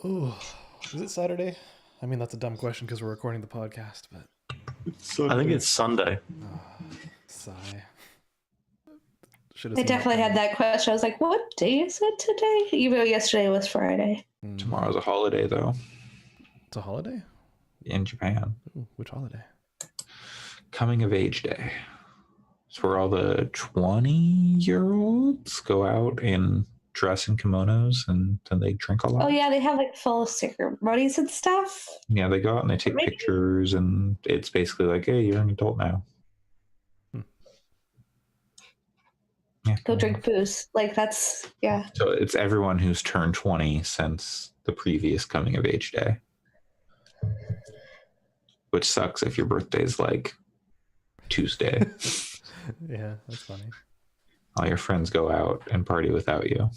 Oh, is it Saturday? I mean, that's a dumb question because we're recording the podcast, but I think it's Sunday. Sigh. I definitely had that question. I was like, what day is it today? Even though yesterday was Friday. Tomorrow's a holiday, though. It's a holiday? In Japan. Ooh, which holiday? Coming of Age Day. It's where all the 20-year-olds go out and dress in kimonos and then they drink a lot. Oh, yeah, they have like full ceremonies and stuff. Yeah, they go out and they take pictures, and it's basically like, hey, you're an adult now. Yeah. Go drink booze. Like, that's, yeah. So it's everyone who's turned 20 since the previous Coming of Age Day. Which sucks if your birthday's like Tuesday. Yeah, that's funny. All your friends go out and party without you.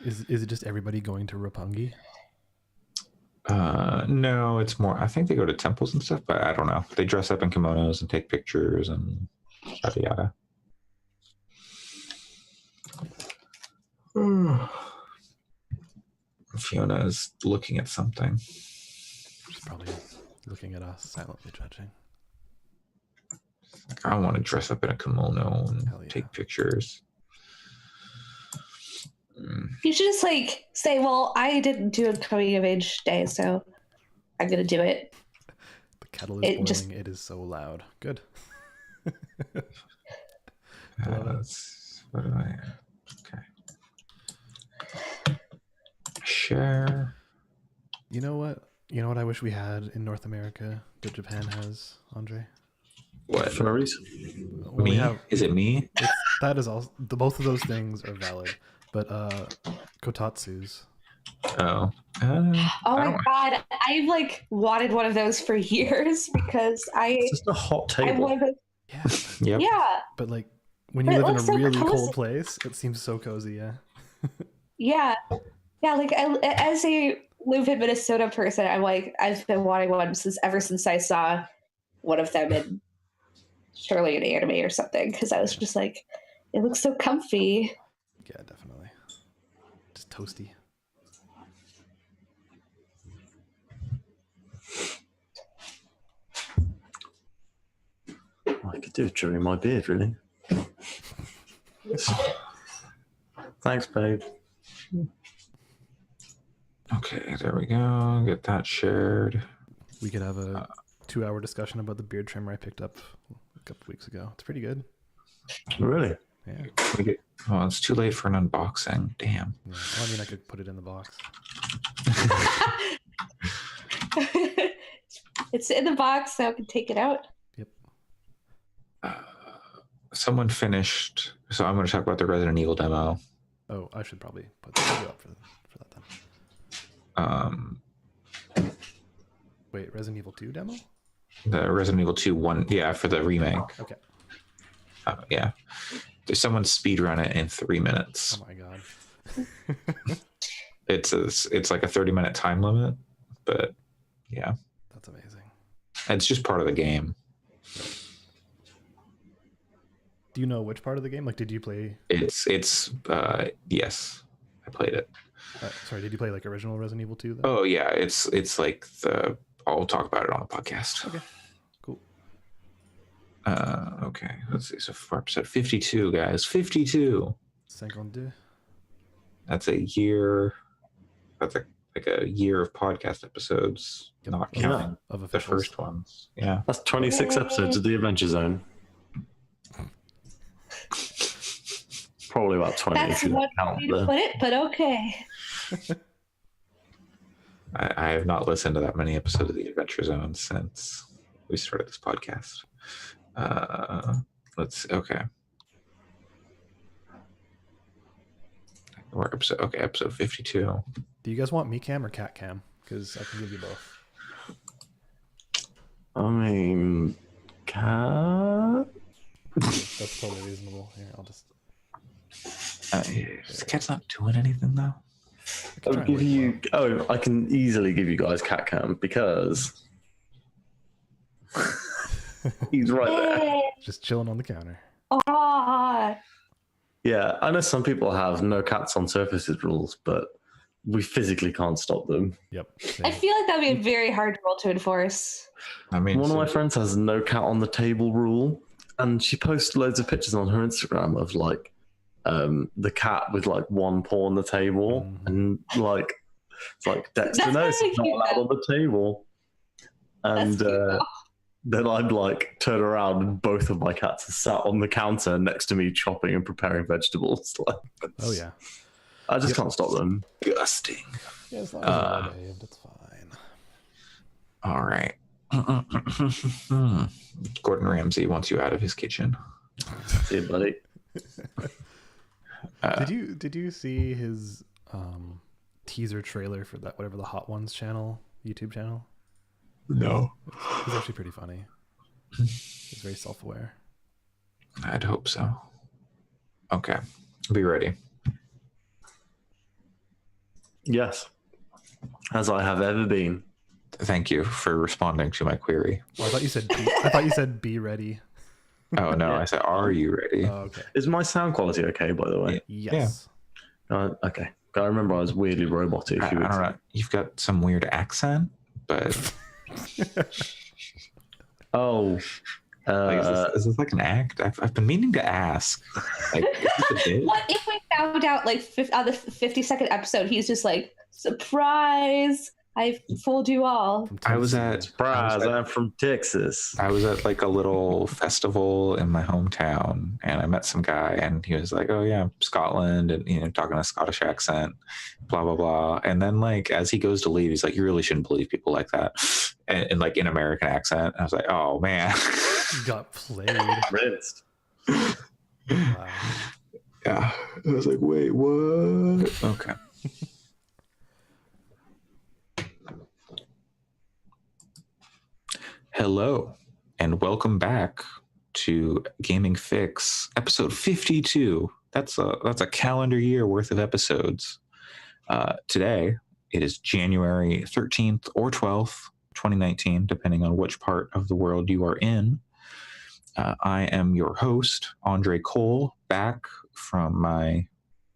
Is it just everybody going to Roppongi? No, it's more, I think they go to temples and stuff, but I don't know. They dress up in kimonos and take pictures and yada yada. Fiona's looking at something. She's probably looking at us, silently judging. I want to dress up in a kimono and take pictures. You should just like say, well, I didn't do a coming of age day, so I'm going to do it. The kettle is boiling. It is so loud. Good. What do I... Okay. Share. You know what? You know what I wish we had in North America that Japan has, Andre? What? Furries? Me? Is it me? That is all. Both of those things are valid, but kotatsus. Oh. Oh my god! I've like wanted one of those for years because It's just a hot table. Yeah. Yep. Yeah. But like when you live in a really cold place, it seems so cozy. Yeah. Yeah. Yeah. Like as a live in Minnesota person, I'm like I've been wanting one ever since I saw one of them in surely an anime or something, because I was just like, it looks so comfy. Yeah, definitely. Just toasty. I could do with trimming my beard, really. Thanks, babe. Okay, there we go. Get that shared. We could have a 2-hour discussion about the beard trimmer I picked up a couple weeks ago. It's pretty good. Really? Yeah. Oh, it's too late for an unboxing. Damn. Yeah. Well, I mean, I could put it in the box. It's in the box, so I can take it out. Yep. Someone finished, so I'm going to talk about the Resident Evil demo. Oh, I should probably put the video up for that then. Wait, Resident Evil 2 demo? The Resident Evil 2 one, yeah, for the remake. Okay. Yeah. There's someone speedrun it in 3 minutes. Oh my god. It's like a 30-minute time limit, but yeah. That's amazing. It's just part of the game. Do you know which part of the game? Like, did you play? It's yes, I played it. Sorry, did you play like original Resident Evil 2 though? Oh yeah, it's like I'll talk about it on the podcast. Okay, cool. Okay, let's see. So for episode 52, guys, 52. 52. That's a year. That's like a year of podcast episodes, not counting of the first ones. Yeah, that's 26 episodes of the Adventure Zone. Probably about 20. That's one way to put it, but okay. I have not listened to that many episodes of the Adventure Zone since we started this podcast. Okay. We're episode 52. Do you guys want me cam or cat cam? Because I can give you both. I mean, cat. That's totally reasonable. Here, I'll just. The cat's not doing anything though. I'll give you. Oh, I can easily give you guys cat cam because he's right there. Just chilling on the counter. Oh. Yeah, I know some people have no cats on surfaces rules, but we physically can't stop them. Yep. I same. feel like that'd be a very hard rule to enforce. I mean, One of so- my friends has no cat on the table rule, and she posts loads of pictures on her Instagram of like the cat with like one paw on the table, and like it's like Dexter, That's no, kinda it's not cute, allowed though. on the table. And That's cute, though. then I'd like turn around and both of my cats are sat on the counter next to me chopping and preparing vegetables. Like, Oh yeah. I just Yep. can't stop them. disgusting. Yeah, as long as they're well behaved, it's fine. All right. Gordon Ramsay wants you out of his kitchen. See you, buddy. Did you see his teaser trailer for that whatever the Hot Ones channel, YouTube channel? No. He's actually pretty funny. He's very self-aware. I'd hope so. Okay. Be ready. Yes, as I have ever been. Thank you for responding to my query. Well, I thought you said be ready. Oh, no. Yeah. I said, are you ready? Oh, okay. Is my sound quality okay, by the way? Yes. Okay. I remember I was weirdly robotic. I don't know. You've got some weird accent, but Oh. like, is this like an act? I've been meaning to ask. Like, is this a bit? What if we found out like on the 52nd episode, he's just like, surprise, I fooled you all. From I was Tennessee. at Surprise, I'm from Texas. I was at like a little festival in my hometown, and I met some guy, and he was like, "Oh yeah, Scotland," and talking a Scottish accent, blah blah blah. And then like as he goes to leave, he's like, "You really shouldn't believe people like that," and like in American accent. I was like, "Oh man." You got played. Rinsed. Wow. Yeah, I was like, "Wait, what?" Okay. Hello, and welcome back to Gaming Fix, episode 52. That's a calendar year worth of episodes. Today, it is January 13th or 12th, 2019, depending on which part of the world you are in. I am your host, Andre Cole, back from my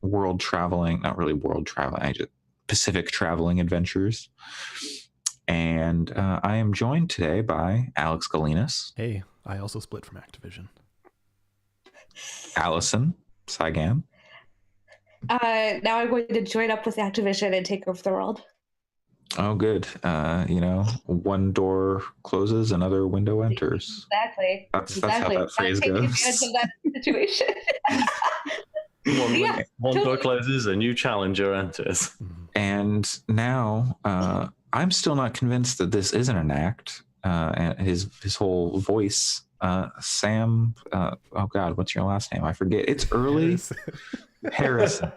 world traveling, not really world traveling, I just Pacific traveling adventures. And I am joined today by Alex Galinas, Hey, I also split from Activision. Allison Saigan, Now I'm going to join up with Activision and take over the world. oh good, one door closes, another window enters. Exactly. That's how that phrase Taking goes. advantage of that situation. Yeah, One door totally. closes, a new challenger enters. And now I'm still not convinced that this isn't an act. And his whole voice, Sam. Oh God, what's your last name? I forget. It's early. Harrison.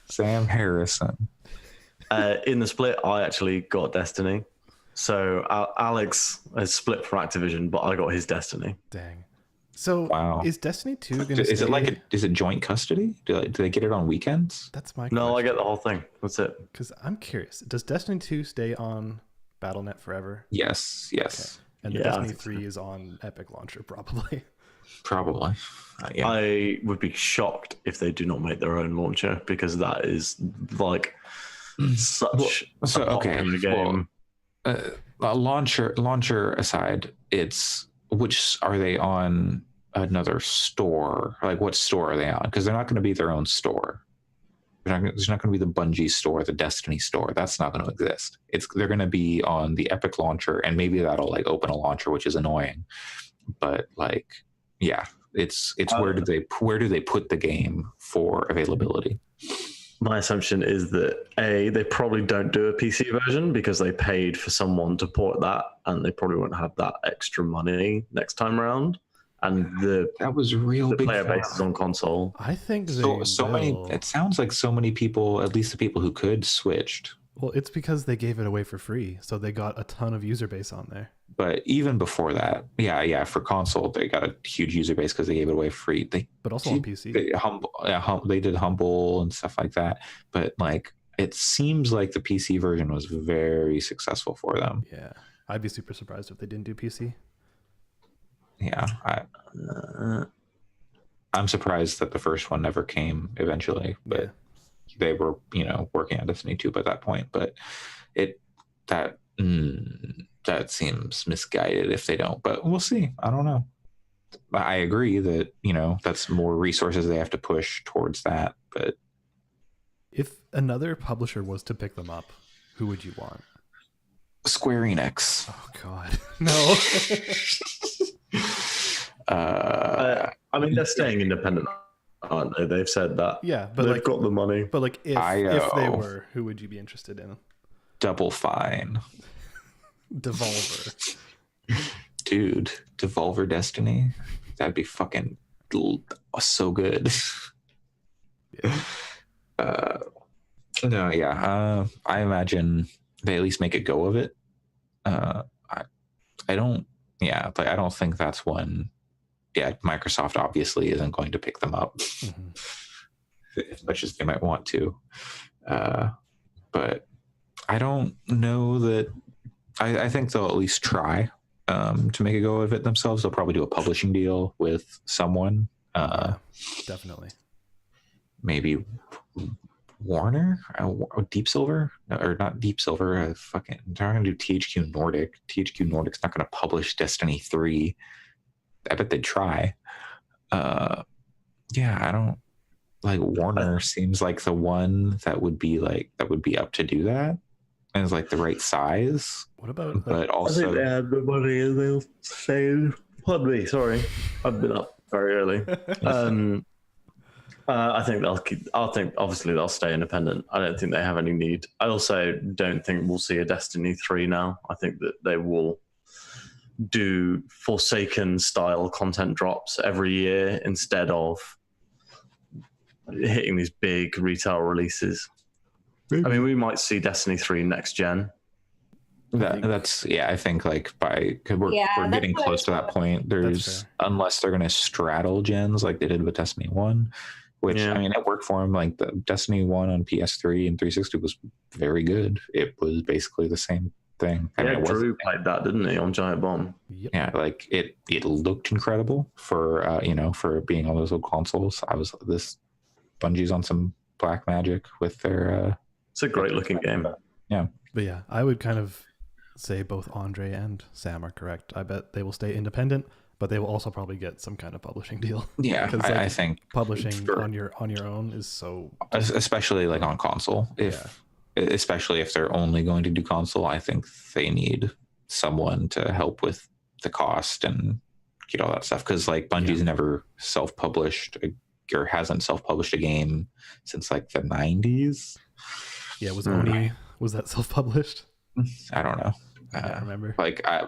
Sam Harrison. In the split, I actually got Destiny. So Alex has split from Activision, but I got his Destiny. Dang. So Wow. is Destiny 2 going to Is it like is it joint custody? Do they get it on weekends? That's my No, I question. get the whole thing. That's it. Because I'm curious. Does Destiny 2 stay on BattleNet forever? Yes. And the Yeah, I Destiny think so. 3 is on Epic Launcher, probably. Probably. Yeah. I would be shocked if they do not make their own launcher, because that is like such so, a okay, popular game. Launcher aside, it's which are they on another store? Like what store are they on? Because they're not going to be their own store. There's not going to be the Bungie store, the Destiny store. That's not going to exist. They're going to be on the Epic launcher, and maybe that'll like open a launcher, which is annoying. But like, yeah, it's where do they put the game for availability? My assumption is that they probably don't do a PC version because they paid for someone to port that, and they probably won't have that extra money next time around. And That was real the big player fan. base is on console. I think they So many. will. It sounds like so many people, at least the people who could, switched. Well, it's because they gave it away for free, so they got a ton of user base on there. But even before that, yeah, for console they got a huge user base because they gave it away free. But also on PC. They did Humble and stuff like that. But like, it seems like the PC version was very successful for them. Yeah. I'd be super surprised if they didn't do PC. Yeah, I'm surprised that the first one never came eventually. But they were, working on Destiny 2 by that point. But that seems misguided if they don't. But we'll see. I don't know. I agree that, that's more resources they have to push towards that. But if another publisher was to pick them up, who would you want? Square Enix. Oh God, no. I mean, they're staying independent, aren't they? They've said that. Yeah, but they've got the money. But like, if they were, who would you be interested in? Double Fine. Devolver. Dude, Devolver Destiny. That'd be fucking so good. Yeah. No, yeah. I imagine they at least make a go of it. I don't think that's one. Yeah, Microsoft obviously isn't going to pick them up as much as they might want to. But I don't know that. I think they'll at least try to make a go of it themselves. They'll probably do a publishing deal with someone. Yeah, definitely. Maybe Warner, Deep Silver, or not Deep Silver. They're not gonna do THQ Nordic. THQ Nordic's not gonna publish Destiny 3. I bet they'd try. I don't like Warner. Seems like the one that would be up to do that, and is like the right size. What about? But I also, think they had the money and they'll say, pardon me, sorry, I've been up very early. I think obviously they'll stay independent. I don't think they have any need. I also don't think we'll see a Destiny 3 now. I think that they will do Forsaken style content drops every year instead of hitting these big retail releases. I mean, we might see Destiny 3 next gen. I think like cause we're getting close to that point. Unless they're going to straddle gens like they did with Destiny 1, which I mean, it worked for them. Like the Destiny 1 on PS3 and 360 was very good. It was basically the same thing. Drew played that, didn't he, on Giant Bomb? Yep. Yeah, like it looked incredible for for being on those old consoles. Bungie's on some black magic with their it's a great looking game. Yeah. But yeah, I would kind of say both Andre and Sam are correct. I bet they will stay independent, but they will also probably get some kind of publishing deal. Yeah, I think publishing on your own is so, especially like on console. Especially if they're only going to do console, I think they need someone to help with the cost and get all that stuff. Because like Bungie's never self-published or hasn't self-published a game since like the 90s. Yeah, was that self-published? I don't know. I don't remember.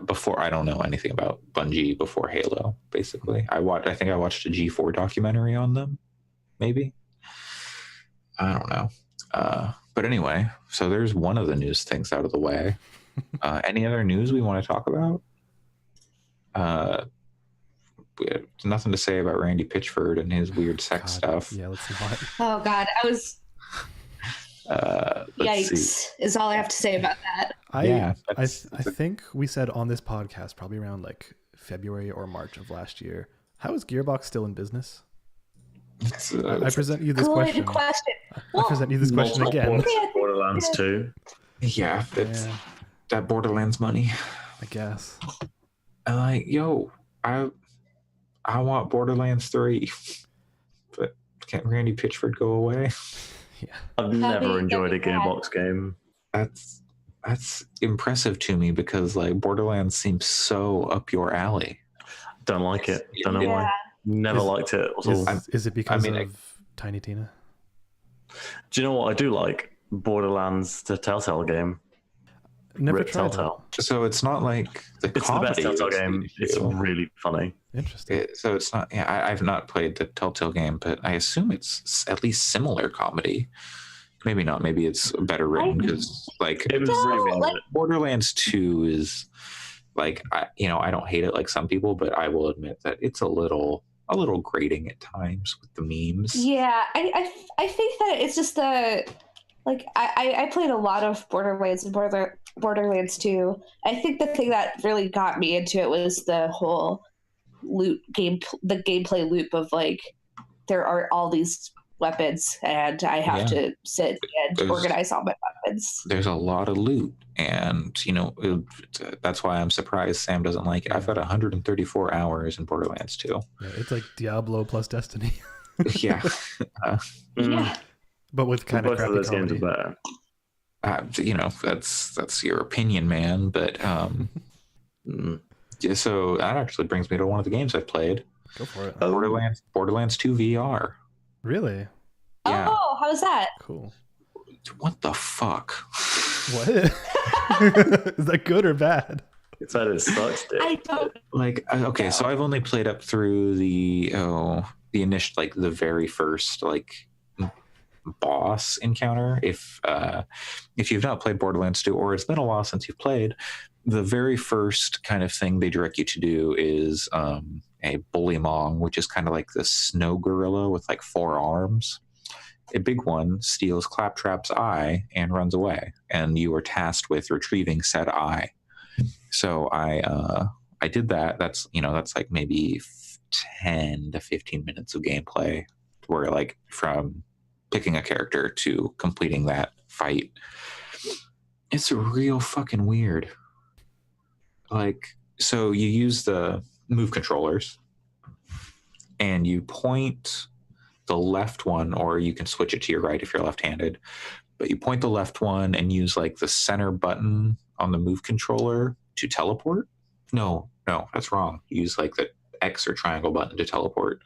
Before, I don't know anything about Bungie before Halo. Basically, I think I watched a G4 documentary on them. Maybe, I don't know. But anyway, so there's one of the news things out of the way. Any other news we want to talk about? We have nothing to say about Randy Pitchford and his weird sex stuff. Yeah, let's not. Oh God, yikes is all I have to say about that. I think we said on this podcast probably around like February or March of last year. How is Gearbox still in business? I present you this question. I present you this question again. Borderlands 2. Yeah, it's that Borderlands money. I guess. I'm like, I want Borderlands 3, but can't Randy Pitchford go away? Yeah, I've never enjoyed a Gearbox game. That's impressive to me because like Borderlands seems so up your alley. Don't like it. Don't know why. Never liked it. Is it because of Tiny Tina? Do you know what I do like? Borderlands, the Telltale game. Never tried Telltale. So it's not like it's the best Telltale game. It's really funny. Interesting. So it's not. Yeah, I've not played the Telltale game, but I assume it's at least similar comedy. Maybe not. Maybe it's better written because like it was really like, Borderlands 2 is like I don't hate it like some people, but I will admit that it's a little grating at times with the memes. Yeah, I think that it's just I played a lot of Borderlands and Borderlands 2. I think the thing that really got me into it was the whole the gameplay loop of like there are all these weapons, and I have to sit and organize all my weapons. There's a lot of loot, and that's why I'm surprised Sam doesn't like it. I've got 134 hours in Borderlands 2. Yeah, it's like Diablo plus Destiny. Yeah. Yeah. But with kind of crappy comedy. That's your opinion, man. But yeah, so that actually brings me to one of the games I've played. Go for it. Borderlands 2 VR. Really? Yeah. Oh, how's that? Cool. What the fuck? What? Is that good or bad? It's that it sucks, dude. I don't okay, so I've only played up through the initial, like the very first boss encounter. If you've not played Borderlands 2, or it's been a while since you've played, the very first kind of thing they direct you to do is a bullymong, which is kind of like the snow gorilla with like 4 arms. A big one steals Claptrap's eye and runs away, and you are tasked with retrieving said eye. So I did that. That's like maybe 10 to 15 minutes of gameplay, where like from picking a character to completing that fight. It's real fucking weird. Like, so you use the move controllers and you point the left one, or you can switch it to your right if you're left-handed, but you point the left one and use like the center button on the move controller to teleport. No, that's wrong. You use like the X or triangle button to teleport,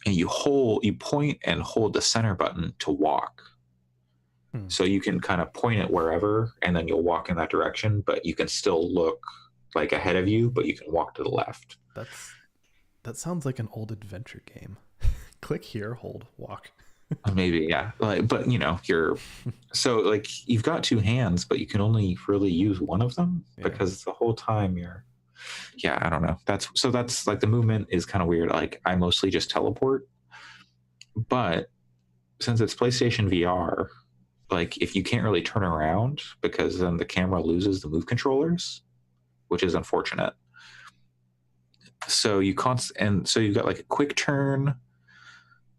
and you point and hold the center button to walk. So you can kind of point it wherever, and then you'll walk in that direction, but you can still look like ahead of you, but you can walk to the left. That sounds like an old adventure game. Click here, hold, walk. Maybe, yeah. But you're so like you've got 2 hands, but you can only really use one of them because the whole time I don't know. That's like the movement is kind of weird. Like I mostly just teleport, but since it's PlayStation VR, like if you can't really turn around, because then the camera loses the move controllers, which is unfortunate. So you've got like a quick turn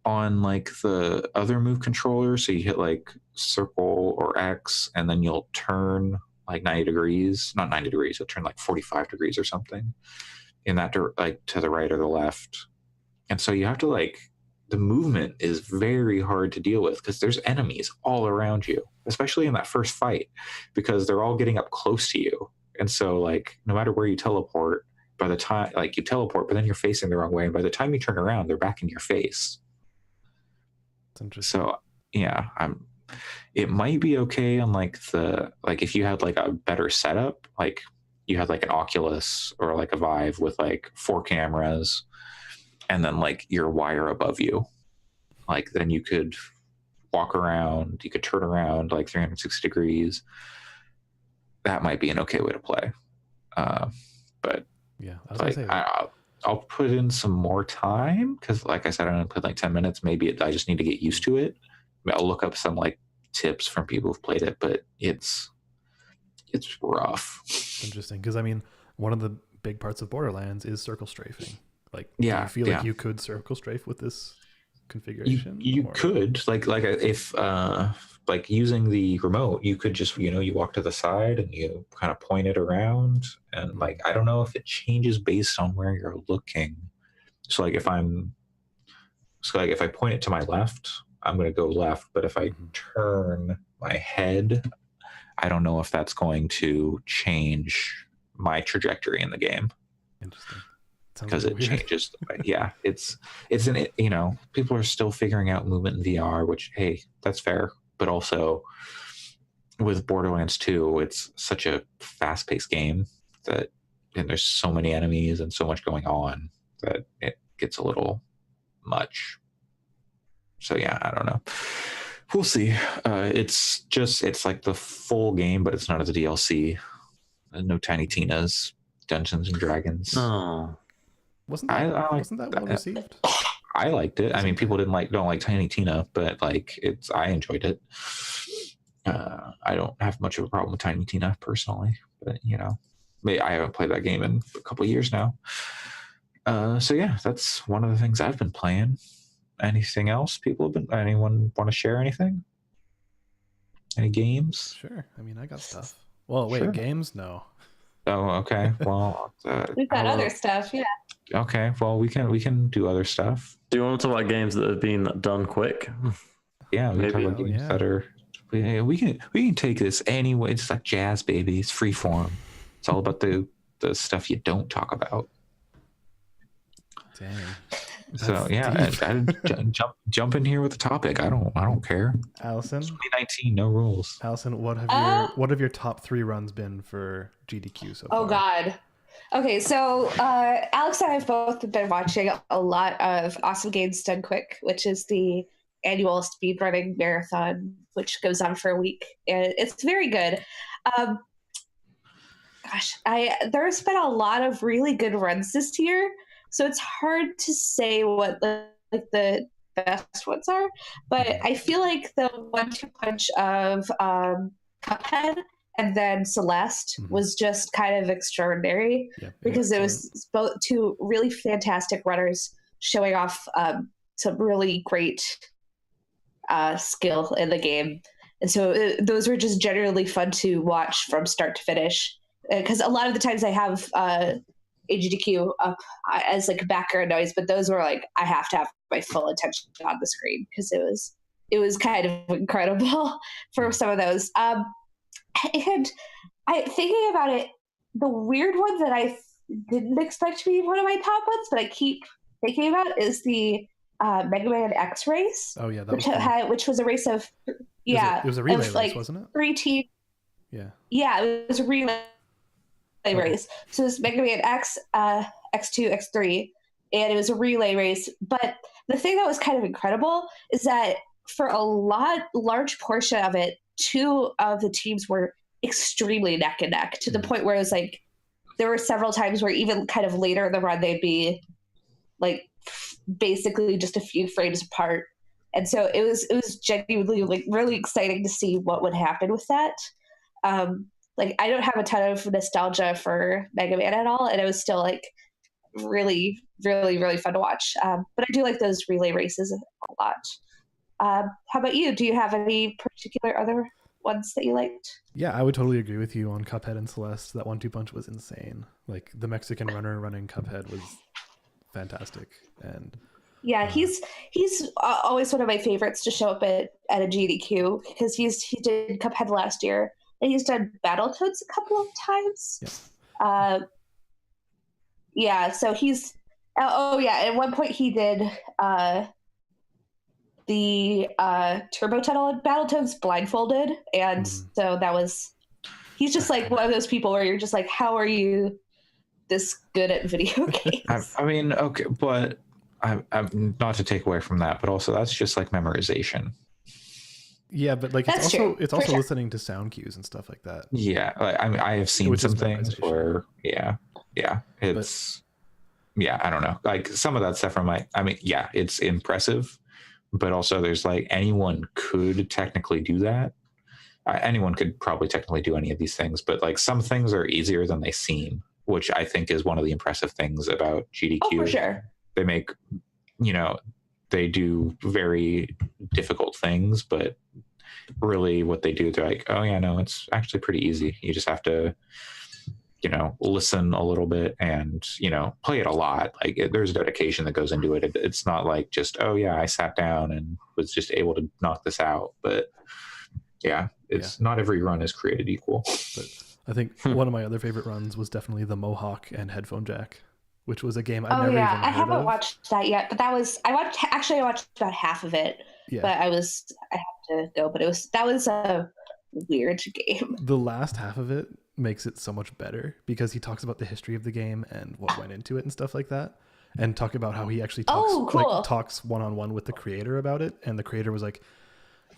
on like the other move controller. So you hit like circle or X, and then you'll turn like 90 degrees, not 90 degrees, you'll turn like 45 degrees or something in that like to the right or the left. And so you have to the movement is very hard to deal with because there's enemies all around you, especially in that first fight, because they're all getting up close to you. And so like no matter where you teleport, by the time you teleport, but then you're facing the wrong way, and by the time you turn around, they're back in your face. That's interesting. So yeah, it might be okay on if you had like a better setup, like you had like an Oculus or like a Vive with like 4 cameras, and then like your wire above you, like then you could walk around, you could turn around like 360 degrees. That might be an okay way to play. But yeah, I'll put in some more time, because like I said, I only played like 10 minutes. Maybe I just need to get used to it. I'll look up some like tips from people who've played it, but it's rough. Interesting, because I mean, one of the big parts of Borderlands is circle strafing. Like, do you feel like you could circle strafe with this configuration? You could if like using the remote, you could just you walk to the side and you kind of point it around, and like I don't know if it changes based on where you're looking. So like if I point it to my left, I'm going to go left, but if I turn my head, I don't know if that's going to change my trajectory in the game. Interesting. Because it changes. Yeah, it's people are still figuring out movement in VR, which, hey, that's fair. But also with Borderlands 2, it's such a fast-paced game and there's so many enemies and so much going on that it gets a little much. So yeah, I don't know. We'll see. It's like the full game, but it's not as a DLC. No Tiny Tina's Dungeons and Dragons. Oh. Wasn't that well received? I liked it. I mean, people don't like Tiny Tina, but I enjoyed it. I don't have much of a problem with Tiny Tina personally, but I haven't played that game in a couple of years now. So yeah, that's one of the things I've been playing. anything else people have been? Anyone want to share anything? Any games? Sure. I mean, I got stuff. Well, wait, games? No. Oh, okay. Well, we've got other stuff. Yeah. Okay. Well, we can do other stuff. Do you want to talk about games that have been done quick? Yeah, we can talk about games that are. We can take this anyway. It's like jazz, baby. It's free form. It's all about the stuff you don't talk about. Dang. So yeah, I jump in here with the topic. I don't care. Allison, 2019, no rules. Allison, what have your top 3 runs been for GDQ so far? Oh God. Okay, so Alex and I have both been watching a lot of Awesome Games Done Quick, which is the annual speedrunning marathon, which goes on for a week, and it's very good. There's been a lot of really good runs this year. So it's hard to say what the best ones are, but I feel like the 1-2 punch of Cuphead and then Celeste was just kind of extraordinary because it was both 2 really fantastic runners showing off some really great skill in the game. And so those were just generally fun to watch from start to finish. Because a lot of the times I have AGDQ up as like background noise, but those were like I have to have my full attention on the screen because it was kind of incredible for some of those. And thinking about it, the weird one that I didn't expect to be one of my top ones, but I keep thinking about is the Mega Man X race. Oh yeah, which was a race of it was a relay race, wasn't it? 3 teams. Yeah, it was a relay race. So it's Mega Man X, X2, X3, and it was a relay race. But the thing that was kind of incredible is that for a large portion of it, 2 of the teams were extremely neck and neck to the point where it was like there were several times where even kind of later in the run they'd be like basically just a few frames apart. And so it was genuinely like really exciting to see what would happen with that. Like I don't have a ton of nostalgia for Mega Man at all, and it was still like really, really, really fun to watch. But I do like those relay races a lot. How about you? Do you have any particular other ones that you liked? Yeah, I would totally agree with you on Cuphead and Celeste. That 1-2 punch was insane. Like the Mexican runner running Cuphead was fantastic. And yeah, he's always one of my favorites to show up at a GDQ because he did Cuphead last year. And he's done Battletoads a couple of times. So he's... at one point he did the Turbo Tunnel in Battletoads blindfolded. And so that was... He's just like one of those people where you're just like, how are you this good at video games? I mean, okay, but I'm not to take away from that, but also that's just like memorization. Yeah, but like it's also listening to sound cues and stuff like that. Yeah, like, I mean, I have seen some things where it's I don't know, like some of that stuff it's impressive, but also there's like anyone could technically do that. Anyone could probably technically do any of these things, but like some things are easier than they seem, which I think is one of the impressive things about GDQ. Oh, for sure. They make, they do very difficult things, but really what they do, they're like, oh yeah, no, it's actually pretty easy. You just have to, listen a little bit and, play it a lot. Like there's dedication that goes into it. It's not like just, oh yeah, I sat down and was just able to knock this out. But not every run is created equal. But I think one of my other favorite runs was definitely the Mohawk and headphone jack, which was a game I never even heard of. I haven't watched that yet, but I watched about half of it. Yeah. But I had to go, but that was a weird game. The last half of it makes it so much better because he talks about the history of the game and what went into it and stuff like that, and talk about how he actually talks one-on-one with the creator about it, and the creator was like,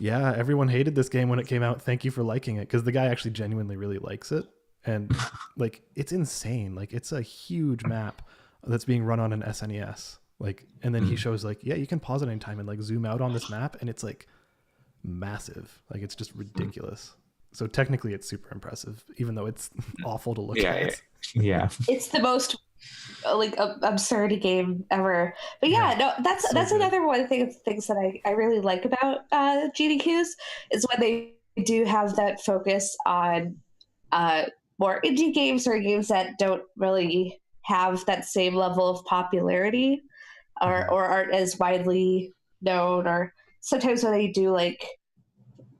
yeah, everyone hated this game when it came out, thank you for liking it, because the guy actually genuinely really likes it. And like it's insane, like it's a huge map that's being run on an SNES, like, and then he shows like, yeah, you can pause at any time and like zoom out on this map, and it's like massive, like it's just ridiculous. So technically it's super impressive, even though it's awful to look at. Yeah. It's the most absurd game ever. But yeah, no, that's good. another one thing of things that I really like about GDQs is when they do have that focus on more indie games or games that don't really have that same level of popularity or aren't as widely known, or sometimes when they do like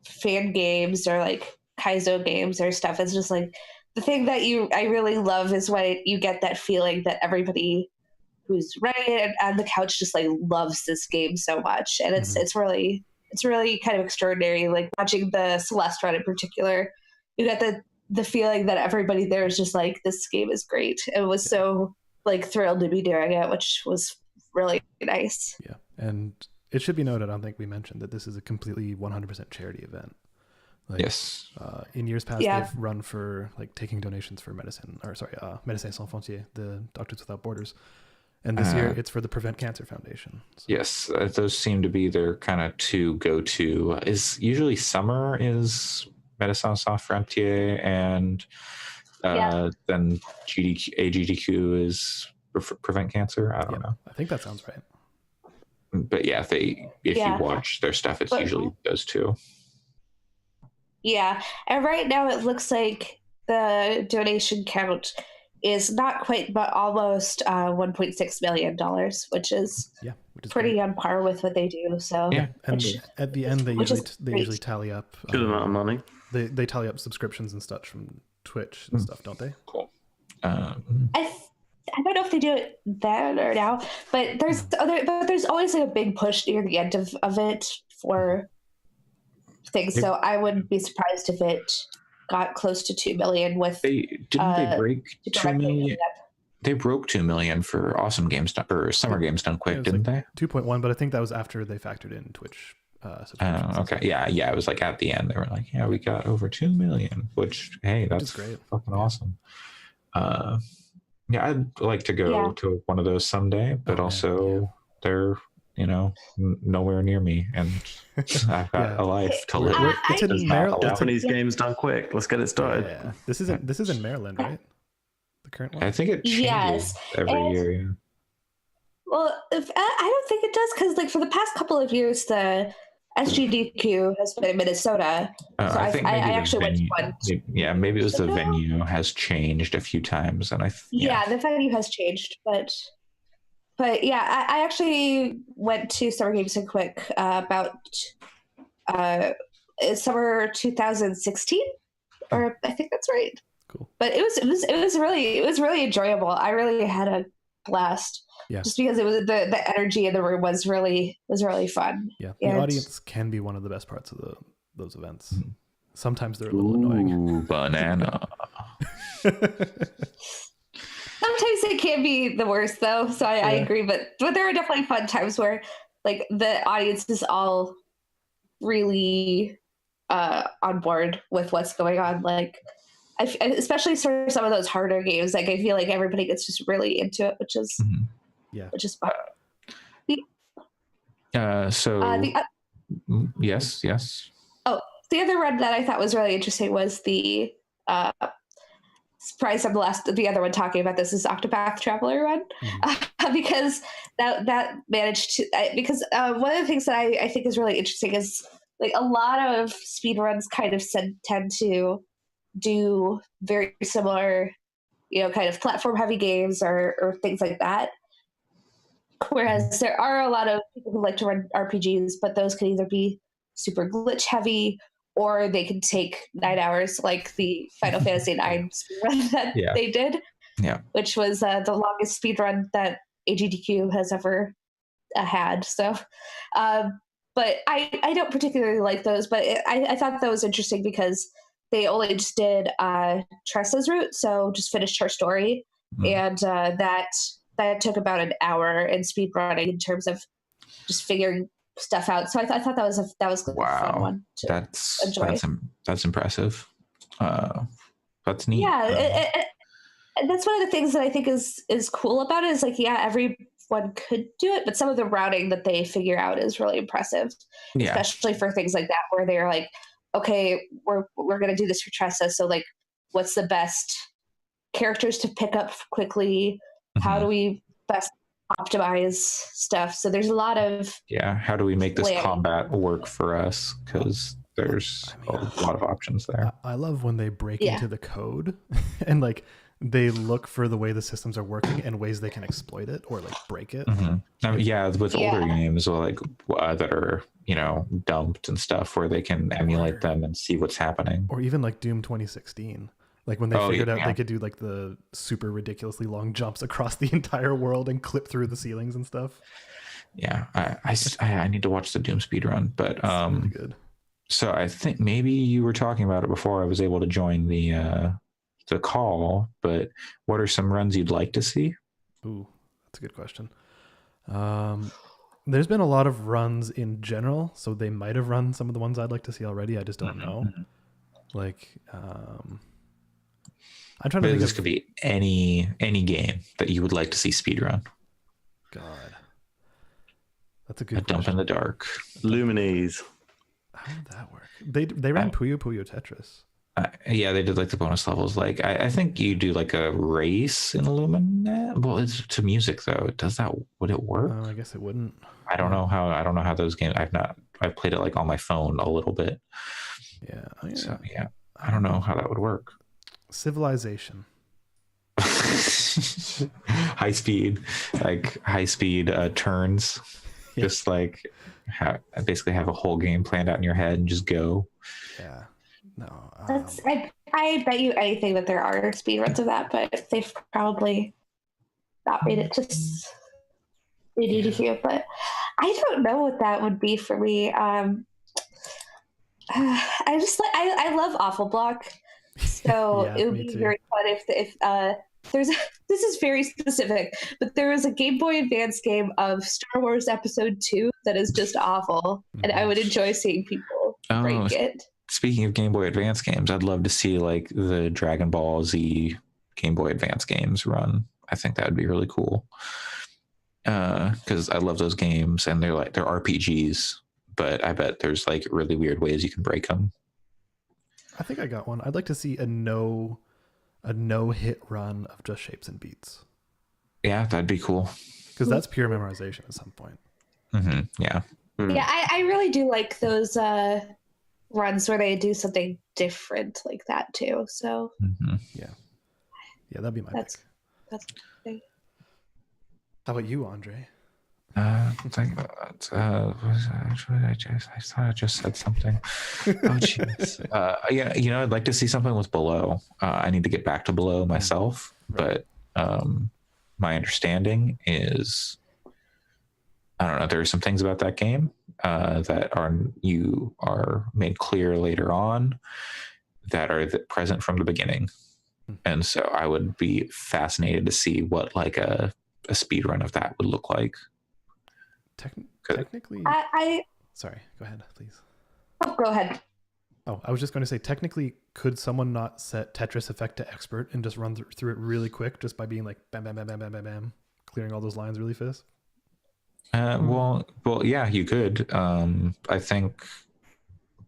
fan games or like Kaizo games or stuff, it's just like the thing that I really love is when you get that feeling that everybody who's running on the couch just like loves this game so much, and it's really kind of extraordinary. Like watching the Celeste run in particular, you get the feeling that everybody there is just like, this game is great. It was so like thrilled to be doing it, which was really nice. Yeah, and it should be noted, I don't think we mentioned that this is a completely 100% charity event. Like, yes. In years past, they've run for like taking donations for Médecins Sans Frontières, the Doctors Without Borders. And this year it's for the Prevent Cancer Foundation. So. Yes, those seem to be their kind of two go-to. Is usually summer is Médecins Sans Frontières, and then AGDQ is Prevent Cancer. I don't know. I think that sounds right. But yeah, if you watch their stuff, it's usually those two. Yeah, and right now it looks like the donation count is not quite, but almost $1.6 million, which is pretty on par with what they do. So and at the end they usually tally up good amount of money. They tally up subscriptions and such from Twitch and stuff, don't they? Cool. I don't know if they do it then or now, but there's always like a big push near the end of it for things. So I wouldn't be surprised if it got close to 2 million with they break 2 million. They broke 2 million for awesome games done, or summer games done quick, didn't they? 2.1, but I think that was after they factored in Twitch subscriptions. Okay. Yeah. It was like at the end they were like, we got over 2 million, which that's great. Fucking awesome. I'd like to go to one of those someday, but they're nowhere near me, and I've got a life to live. It's in Maryland. Japanese games done quick. Let's get it started. Yeah. This is in Maryland, right? The current one. I think it changes every year. Yeah. Well, I don't think it does, because like for the past couple of years, the SGDQ has been in Minnesota. So I actually went to one. Yeah, maybe it was the venue has changed a few times, and the venue has changed, but yeah, I actually went to Summer Games and Quick about summer 2016, or I think that's right. Cool. But it was really enjoyable. I really had a blast. Yeah. Just because it was the energy in the room was really fun. Yeah. The audience can be one of the best parts of those events. Sometimes they're a little annoying. Banana. Sometimes it can be the worst though. So I agree, but there are definitely fun times where like the audience is all really on board with what's going on. Like especially for some of those harder games, like I feel like everybody gets just really into it, which is which is fun. Yes. Oh, the other run that I thought was really interesting was the surprise. The other one talking about this is Octopath Traveler run, because that managed to. Because one of the things that I think is really interesting is like a lot of speedruns kind of tend to do very similar, kind of platform heavy games or things like that. Whereas there are a lot of people who like to run RPGs, but those can either be super glitch heavy or they can take 9 hours, like the Final Fantasy IX speedrun that they did, which was the longest speedrun that AGDQ has ever had. So, but I don't particularly like those, but I thought that was interesting because they only just did Tressa's route, so just finished her story, and that took about an hour in speed running in terms of just figuring stuff out. So I thought that was a fun one to enjoy. That's impressive. That's neat. Yeah, and that's one of the things that I think is cool about it is like, everyone could do it, but some of the routing that they figure out is really impressive, especially for things like that where they're like, okay, we're going to do this for Tressa. So like, what's the best characters to pick up quickly? how do we best optimize stuff? So there's a lot of how do we make this combat work for us? Because there's a lot of options there. I love when they break into the code and like they look for the way the systems are working and ways they can exploit it or like break it. I mean, with older games or like that are, you know, dumped and stuff where they can emulate them and see what's happening. Or even like Doom 2016. Like when they figured out they could do like the super ridiculously long jumps across the entire world and clip through the ceilings and stuff. Yeah, I need to watch the Doom speedrun, but really good. So I think maybe you were talking about it before I was able to join the call, but what are some runs you'd like to see? Ooh, that's a good question. There's been a lot of runs in general, so they might have run some of the ones I'd like to see already. I just don't know. Like, I'm trying to think. This could be any game that you would like to see speedrun. God, that's a good. A dump in the dark. Lumines. How did that work? They ran Puyo Puyo Tetris. Yeah, they did like the bonus levels. Like I think you do like a race in Illuminate. Well, it's to music though. Would it work? I guess it wouldn't. I don't know how those games. I've played it like on my phone a little bit. Yeah. So I don't know how that would work. Civilization. high speed turns. Yeah. Just like basically have a whole game planned out in your head and just go. Yeah. No. I bet you anything that there are speedruns of that, but they've probably not made it to AGDQ. But I don't know what that would be for me. I love Awful Block, so it would be very fun if there's this is very specific, but there is a Game Boy Advance game of Star Wars Episode 2 that is just awful, and I would enjoy seeing people break it. Speaking of Game Boy Advance games, I'd love to see like the Dragon Ball Z Game Boy Advance games run. I think that would be really cool. Because I love those games and they're RPGs, but I bet there's like really weird ways you can break them. I think I got one. I'd like to see a no hit run of just shapes and beats. Yeah, that'd be cool. Because that's pure memorization at some point. Yeah. Yeah, I really do like those runs where they do something different like that too. So yeah, that'd be my pick. That's the thing. How about you, Andre? Think about that. I thought I just said something. Oh jeez. I'd like to see something with Below. I need to get back to Below myself, but my understanding is, I don't know. There are some things about that game that are made clear later on that are present from the beginning, and so I would be fascinated to see what like a speed run of that would look like. Technically, sorry. Go ahead, please. Oh, go ahead. Oh, I was just going to say, technically, could someone not set Tetris Effect to expert and just run through it really quick just by being like bam, bam, bam, bam, bam, bam, bam, clearing all those lines really fast? Well, yeah, you could. I think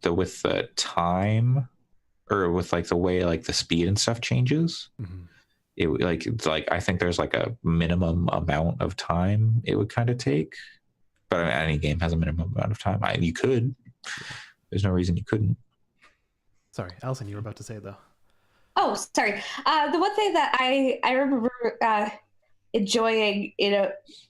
with the time, or with like the way like the speed and stuff changes, it's like I think there's like a minimum amount of time it would kind of take. But I mean, any game has a minimum amount of time. You could. There's no reason you couldn't. Sorry, Allison, you were about to say though. Oh, sorry. The one thing that I remember enjoying,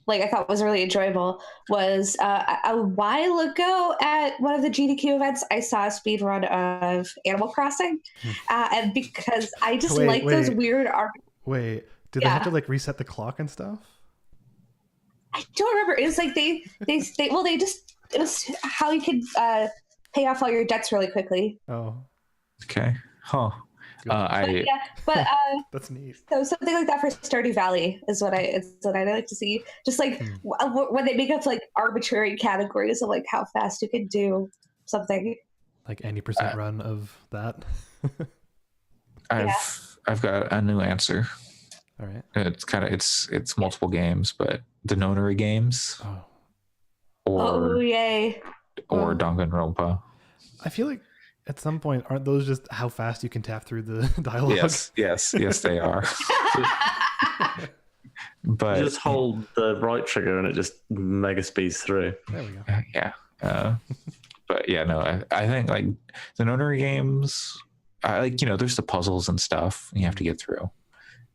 like I thought was really enjoyable was a while ago at one of the GDQ events, I saw a speed run of Animal Crossing, and because I just like those weird. Wait, did they have to like reset the clock and stuff? I don't remember. It was like it was how you could pay off all your debts really quickly. Oh. Okay. Huh. But that's neat. So something like that for Stardew Valley is what I like to see. Just like when they make up like arbitrary categories of like how fast you can do something. Like any % run of that. I've got a new answer. All right. It's multiple games, but the Nonary games. Oh. Yay. Or Danganronpa. I feel like at some point, aren't those just how fast you can tap through the dialogue? Yes, they are. But you just hold the right trigger and it just mega speeds through. There we go. Yeah. But yeah, no, I think like the Nonary games, there's the puzzles and stuff you have to get through.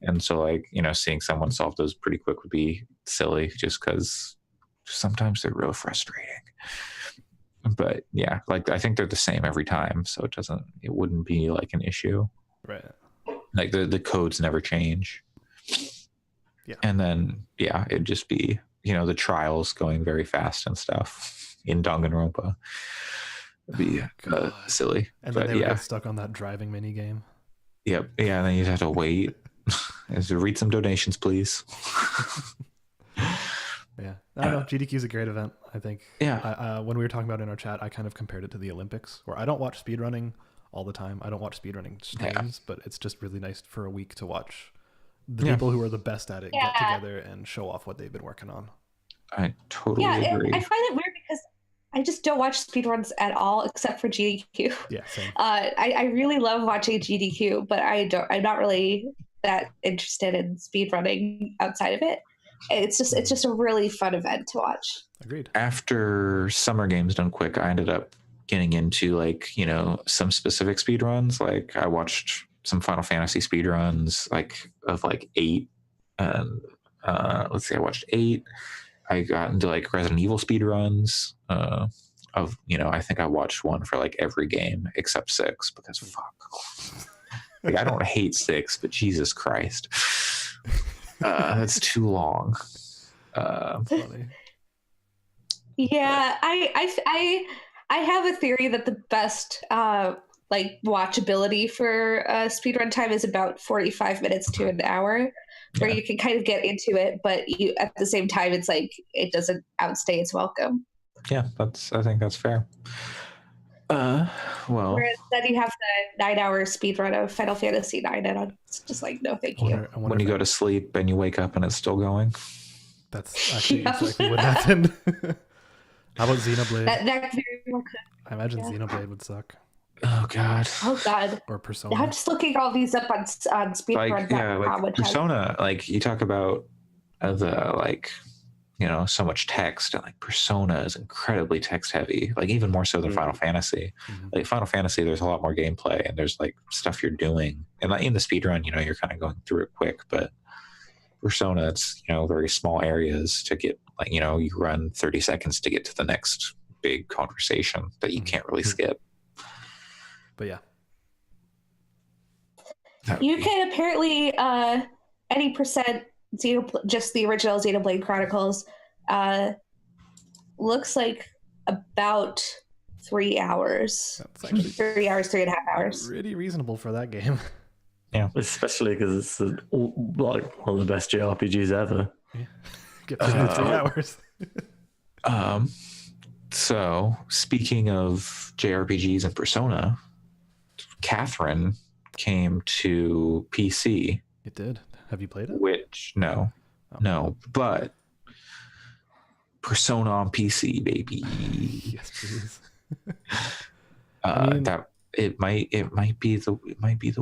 And so like, seeing someone solve those pretty quick would be silly just because sometimes they're real frustrating. But yeah, like I think they're the same every time. So it wouldn't be like an issue. Right. Like the codes never change. Yeah. And then, yeah, it'd just be, the trials going very fast and stuff in Danganronpa. It'd be silly. And then they would get stuck on that driving mini game. Yep. Yeah. And then you'd have to wait. Read some donations, please. Yeah. I don't know. GDQ is a great event, I think. Yeah. When we were talking about it in our chat, I kind of compared it to the Olympics, where I don't watch speedrunning all the time. I don't watch speedrunning streams, but it's just really nice for a week to watch the people who are the best at it get together and show off what they've been working on. I totally agree. I find it weird because I just don't watch speedruns at all except for GDQ. Yeah, same. I really love watching GDQ, but I'm not really that interested in speedrunning outside of it. It's just a really fun event to watch. Agreed. After Summer Games Done Quick, I ended up getting into like, some specific speedruns. Like I watched some Final Fantasy speedruns of 8. And let's see, I watched 8. I got into like Resident Evil speedruns I think I watched one for like every game except 6 because fuck. Like I don't hate 6, but Jesus Christ. That's too long. Funny. Yeah, I have a theory that the best watchability for speedrun time is about 45 minutes to an hour, where you can kind of get into it, but you at the same time it's like it doesn't outstay its welcome. Yeah, I think that's fair. Whereas then you have the 9-hour speedrun of Final Fantasy 9, and it's just like, no, thank you. I wonder when you go to sleep and you wake up and it's still going. That's actually exactly what happened. How about Xenoblade? That very well could. I imagine Xenoblade would suck. Oh god. Or Persona. I'm just looking all these up on speedrun.com. Like Persona, like you talk about so much text, and like Persona is incredibly text heavy, like even more so than Final Fantasy. Like Final Fantasy, there's a lot more gameplay and there's like stuff you're doing, and like in the speedrun, you're kind of going through it quick. But Persona, it's very small areas to get, like you run 30 seconds to get to the next big conversation that you can't really skip. But yeah, you can apparently any percent just the original Xenoblade Chronicles looks like about 3 hours. That's actually 3 hours, 3.5 hours. Pretty reasonable for that game. Yeah, especially because it's one of the best JRPGs ever. Yeah. Get through 3 hours. So speaking of JRPGs and Persona, Catherine came to PC. It did. Have you played it? Which no, but Persona on PC, baby. Yes, please. That it might be the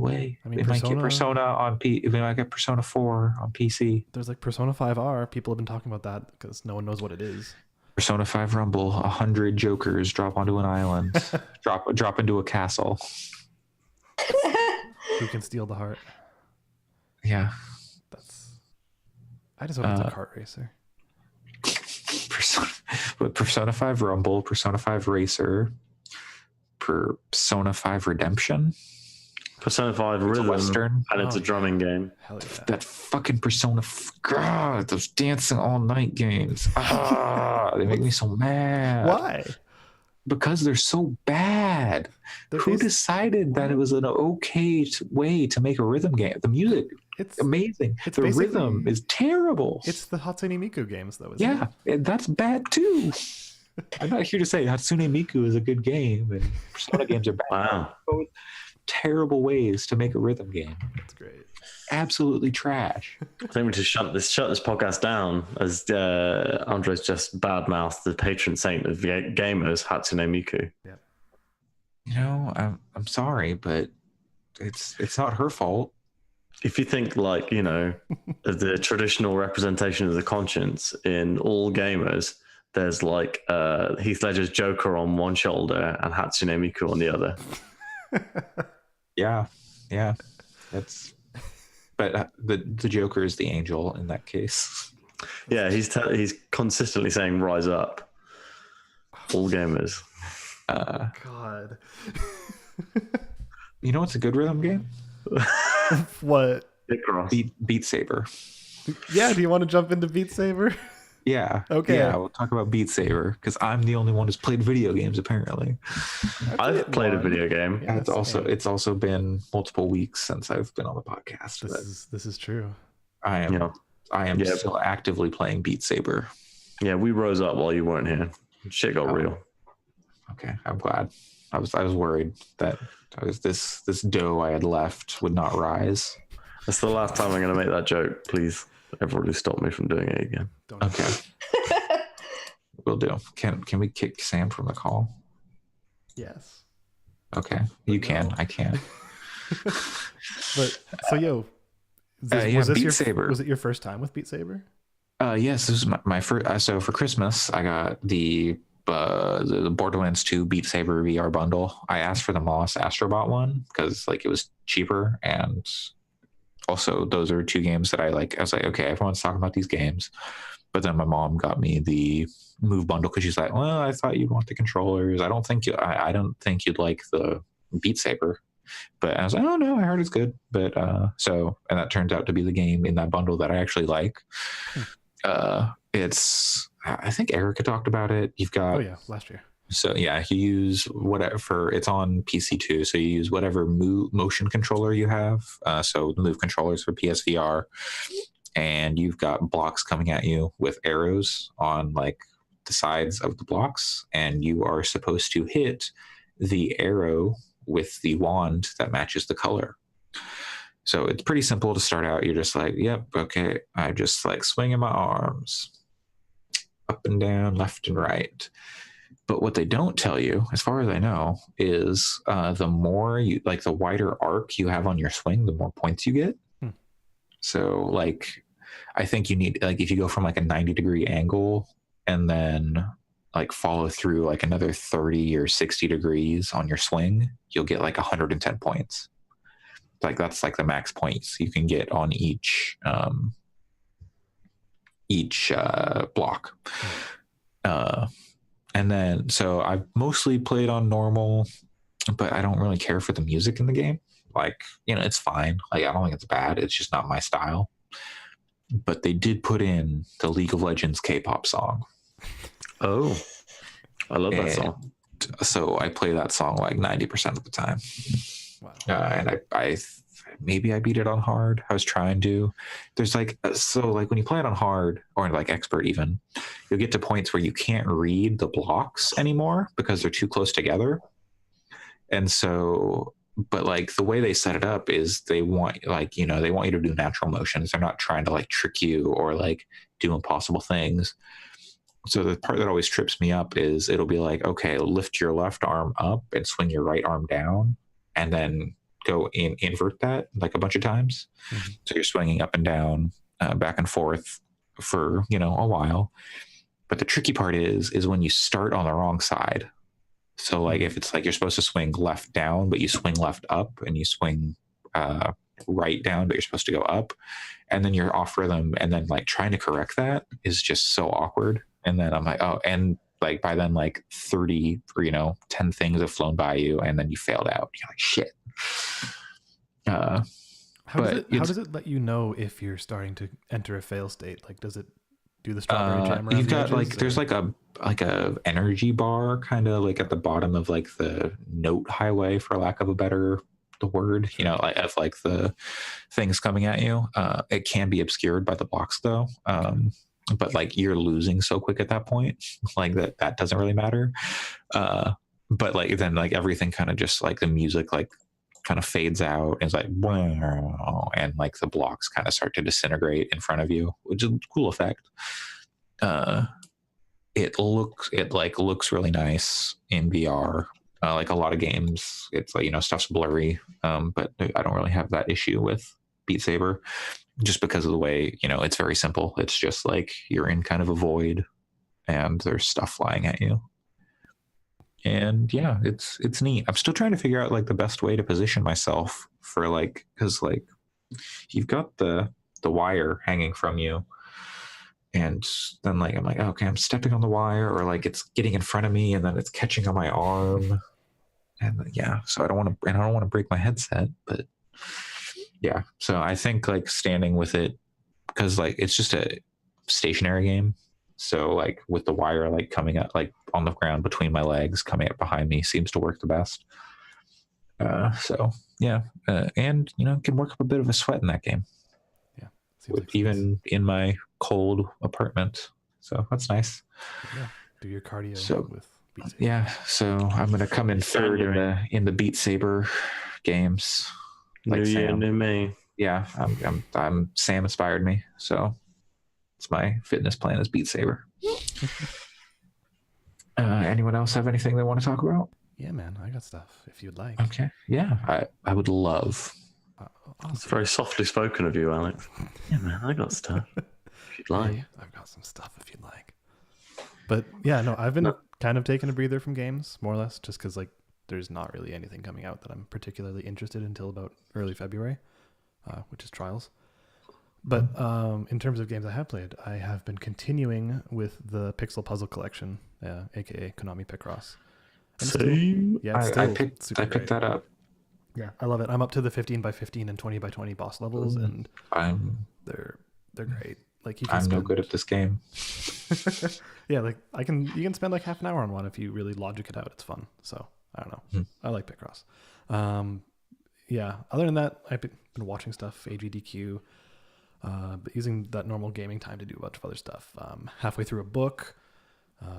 way. I mean, we might get Persona on we might get Persona 4 on PC. There's like Persona 5R. People have been talking about that because no one knows what it is. Persona 5 Rumble. 100 Jokers drop onto an island. drop into a castle. Who can steal the heart? Yeah. I just hope it's a kart racer. Persona 5 Rumble, Persona 5 Racer, Persona 5 Redemption, Persona 5 Rhythm, Western, and it's a drumming game. Hell yeah. That fucking Persona, God, those dancing all night games. They make me so mad. Why? Because they're so bad. Who decided that it was an okay way to make a rhythm game? The music, it's amazing. The rhythm is terrible. It's the Hatsune Miku games, though, isn't it? That's bad too. I'm not here to say Hatsune Miku is a good game and Persona games are bad. Wow. Both terrible ways to make a rhythm game. That's great. Absolutely trash. I think we should shut this podcast down, as Andre's just badmouthed the patron saint of gamers, Hatsune Miku. Yeah. I'm sorry, but it's not her fault. if you think like, you know, of the traditional representation of the conscience in all gamers, there's like Heath Ledger's Joker on one shoulder and Hatsune Miku on the other. Yeah. That's. But the Joker is the angel in that case. Yeah, he's consistently saying "Rise up." All gamers. God. You know what's a good rhythm game? What? Beat Saber. Yeah, do you want to jump into Beat Saber? Yeah. Okay. Yeah, we'll talk about Beat Saber because I'm the only one who's played video games apparently. I've played a video game. Yeah, it's also been multiple weeks since I've been on the podcast. This is true. I am still actively playing Beat Saber. Yeah, we rose up while you weren't here. Shit got real. Okay, I'm glad. I was worried that this dough I had left would not rise. That's the last time I'm going to make that joke. Please, everybody, stop me from doing it again. Okay. Will do. Can we kick Sam from the call? Yes. Okay, you can. I can't. But so Beat Saber. Was it your first time with Beat Saber? Yes, this was my first. So for Christmas, I got the Borderlands 2 Beat Saber VR bundle. I asked for the Moss Astrobot one because like it was cheaper, and also those are two games that I like. I was like, okay, everyone's talking about these games, but then my mom got me the Move bundle because she's like, well, I thought you'd want the controllers. I don't think you'd like the Beat Saber. But I was like, oh no, I heard it's good. But and that turns out to be the game in that bundle that I actually like. It's, I think Erica talked about it. You've got, last year. So yeah, you use whatever, it's on PC too. So you use whatever motion controller you have. So the Move controllers for PSVR, and you've got blocks coming at you with arrows on like the sides of the blocks, and you are supposed to hit the arrow with the wand that matches the color. So it's pretty simple to start out. You're just like, yep, okay. I just like swinging my arms up and down, left and right. But what they don't tell you, as far as I know, is the more you like, the wider arc you have on your swing, the more points you get. So like, I think you need, like, if you go from like a 90-degree angle and then like follow through like another 30 or 60 degrees on your swing, you'll get like 110 points. Like that's like the max points you can get on each block. And then, so I've mostly played on normal, but I don't really care for the music in the game. Like, you know, it's fine. Like, I don't think it's bad. It's just not my style. But they did put in the League of Legends K-pop song. Oh, I love that song. So I play that song like 90% of the time. Wow. And I maybe I beat it on hard. I was trying to. There's like, so like when you play it on hard or like expert even, you'll get to points where you can't read the blocks anymore because they're too close together. And so, but like the way they set it up is they want, like, you know, they want you to do natural motions. They're not trying to like trick you or like do impossible things. So the part that always trips me up is it'll be like, okay, lift your left arm up and swing your right arm down, and then go invert that like a bunch of times. Mm-hmm. So you're swinging up and down, back and forth for, you know, a while. But the tricky part is when you start on the wrong side. So like if it's like you're supposed to swing left down, but you swing left up, and you swing right down, but you're supposed to go up, and then you're off rhythm, and then like trying to correct that is just so awkward. And then I'm like, oh, and like by then like 30 or, you know, 10 things have flown by you, and then you failed out. You're like, shit. How does it let you know if you're starting to enter a fail state? Like, does it do the strawberry jam? You've got like, there's like a energy bar kind of like at the bottom of like the note highway, for lack of a better word, you know, like of like the things coming at you. It can be obscured by the blocks though. But like you're losing so quick at that point, like that doesn't really matter. But like then like everything kind of just like the music like kind of fades out, and it's like, and like the blocks kind of start to disintegrate in front of you, which is a cool effect. It looks really nice in VR. Like a lot of games, it's like, you know, stuff's blurry, but I don't really have that issue with Beat Saber, just because of the way, it's very simple. It's just like you're in kind of a void and there's stuff flying at you. And yeah, it's neat. I'm still trying to figure out like the best way to position myself for like, because like you've got the wire hanging from you, and then like I'm like, okay, I'm stepping on the wire, or like it's getting in front of me and then it's catching on my arm, and yeah, so I don't want to break my headset, but yeah, so I think like standing with it, because like it's just a stationary game. So like with the wire like coming up like on the ground between my legs, coming up behind me seems to work the best. So yeah, and can work up a bit of a sweat in that game. Yeah, like even in my cold apartment. So that's nice. Yeah, do your cardio with Beat Saber. Yeah, so I'm gonna come in third in the Beat Saber games. Like new year, new me. Yeah, I'm Sam inspired me, so it's my fitness plan is Beat Saber. Anyone else have anything they want to talk about? Yeah, man, I got stuff if you'd like. Okay, yeah, I would love. Awesome. It's very softly spoken of you, Alex. Yeah, man, I got stuff if you'd like. Yeah, I've got some stuff if you'd like. But yeah, no, I've been kind of taking a breather from games, more or less, just because like there's not really anything coming out that I'm particularly interested in until about early February, which is Trials. But in terms of games I have played, I have been continuing with the Pixel Puzzle Collection, aka Konami Picross. I picked that up. Yeah, I love it. I'm up to the 15x15 and 20x20 boss levels, and they're great. Like I'm no good at this game. Yeah, like you can spend like half an hour on one if you really logic it out. It's fun. So I don't know. I like Picross. Yeah. Other than that, I've been watching stuff, AGDQ, but using that normal gaming time to do a bunch of other stuff. Halfway through a book,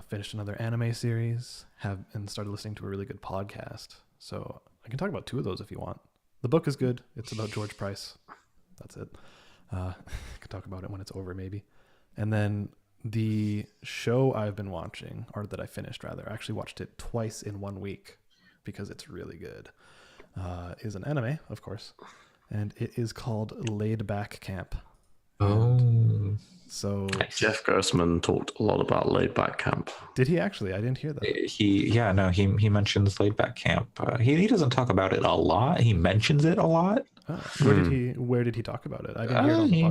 finished another anime series, and started listening to a really good podcast. So I can talk about two of those if you want. The book is good. It's about George Price. That's it. I can talk about it when it's over, maybe. And then the show I've been watching, or that I finished rather, I actually watched it twice in 1 week because it's really good, is an anime, of course. And it is called Laid Back Camp. So Jeff Gersman talked a lot about Laid Back Camp. Did he actually? I didn't hear that. He mentions Laid Back Camp. He doesn't talk about it a lot. He mentions it a lot. Where did he talk about it? I didn't hear it on the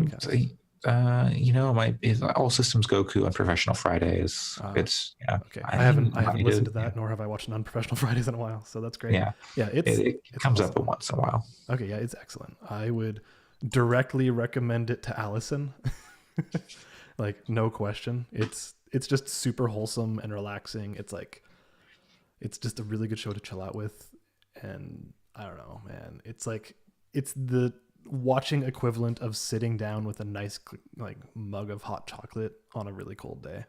podcast. All Systems Goku on Professional Fridays. Okay. I haven't listened to that, nor have I watched Non-Professional Fridays in a while. So that's great. Yeah. It comes awesome. up once in a while. Okay, yeah, it's excellent. I would directly recommend it to Allison. Like, no question. It's just super wholesome and relaxing. It's just a really good show to chill out with. And I don't know, man. It's the watching equivalent of sitting down with a nice like mug of hot chocolate on a really cold day.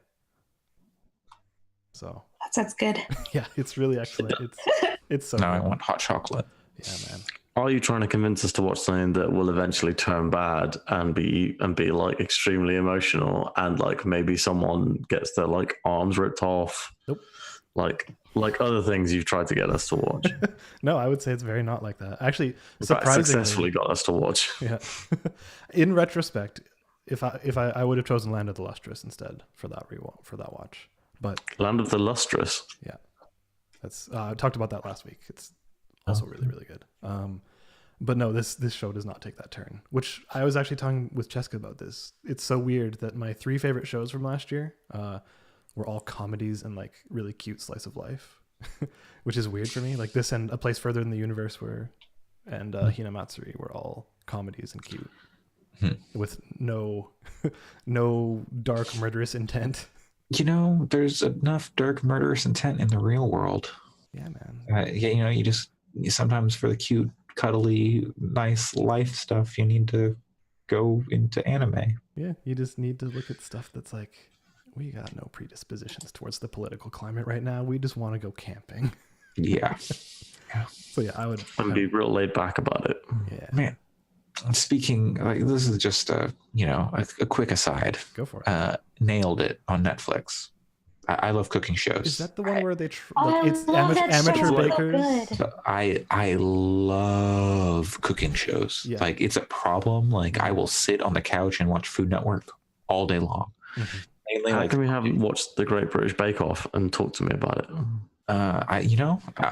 So that sounds good. Yeah, it's really excellent. It's so now good. I want hot chocolate. Yeah, man. Are you trying to convince us to watch something that will eventually turn bad and be like extremely emotional, and like maybe someone gets their like arms ripped off? Nope. Like other things you've tried to get us to watch. No, I would say it's very not like that. Actually, surprisingly, successfully got us to watch. Yeah. In retrospect, if I would have chosen Land of the Lustrous instead for that watch. But Land of the Lustrous. Yeah. That's I talked about that last week. It's also really, really good. But no, this show does not take that turn, which I was actually talking with Cheska about this. It's so weird that my 3 favorite shows from last year were all comedies and like really cute slice of life, which is weird for me. Like this and A Place Further in the Universe and Hinamatsuri were all comedies and cute with no dark murderous intent. There's enough dark murderous intent in the real world. Yeah, man. You sometimes for the cute, cuddly, nice life stuff, you need to go into anime. Yeah, you just need to look at stuff that's like, we got no predispositions towards the political climate right now. We just want to go camping. Yeah. So yeah, I would be real laid back about it. Yeah, man. Speaking, like, this is just a quick aside. Go for it. Nailed it on Netflix. I love cooking shows. Is that the one where they it's amateur bakers? So I love cooking shows. Yeah. Like, it's a problem. Like, I will sit on the couch and watch Food Network all day long. Mm-hmm. Mainly, How like, come we haven't watched The Great British Bake Off and talked to me about it?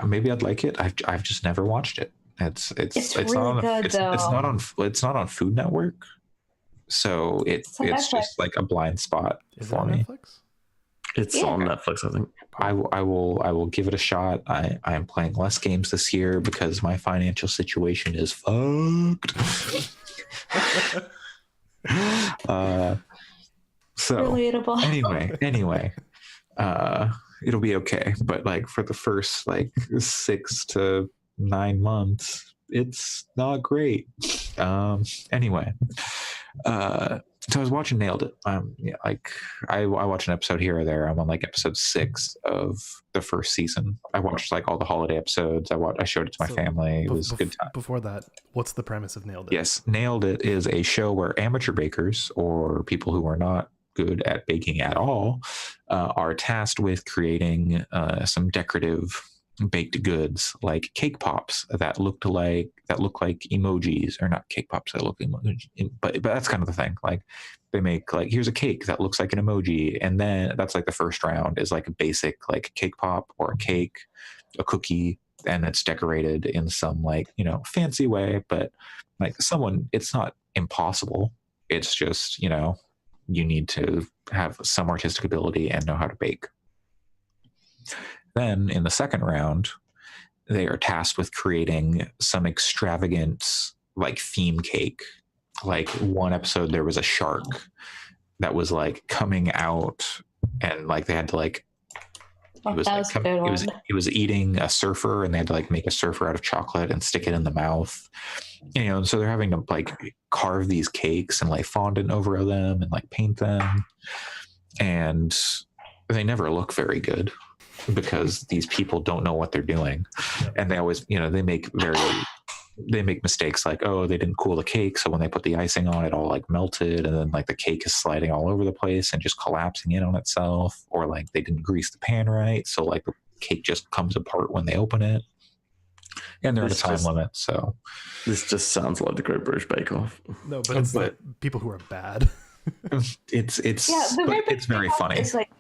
Maybe I'd like it. I've just never watched it. It's really not on, good, though. It's not on Food Network, so it's just like a blind spot for me. Netflix? It's on Netflix, I think. I will give it a shot. I am playing less games this year because my financial situation is fucked. So relatable. anyway, it'll be okay. But like for the first like 6 to 9 months, it's not great. Anyway, so I was watching Nailed It. I watch an episode here or there. I'm on like episode 6 of the first season. I watched like all the holiday episodes. I showed it to my family. It was a good time. Before that, what's the premise of Nailed It? Yes, Nailed It is a show where amateur bakers or people who are not good at baking at all are tasked with creating some decorative baked goods like cake pops that look like emojis, or not cake pops that look emojis, but that's kind of the thing. Like, they make like, here's a cake that looks like an emoji, and then that's like the first round is like a basic like cake pop or a cake, a cookie, and it's decorated in some like, fancy way, but like it's not impossible. It's just, you need to have some artistic ability and know how to bake. Then in the second round, they are tasked with creating some extravagant like theme cake. Like, one episode there was a shark that was like coming out, and like they had to like it was eating a surfer, and they had to like make a surfer out of chocolate and stick it in the mouth. And so they're having to like carve these cakes and like fondant over them and like paint them, and they never look very good because these people don't know what they're doing. And they always, they make mistakes like, oh, they didn't cool the cake, so when they put the icing on, it all like melted, and then like the cake is sliding all over the place and just collapsing in on itself, or like they didn't grease the pan right, so like the cake just comes apart when they open it, and they're at a time limit. So this just sounds like the Great British Bake Off. No, but it's like people who are bad. it's very funny. It's like,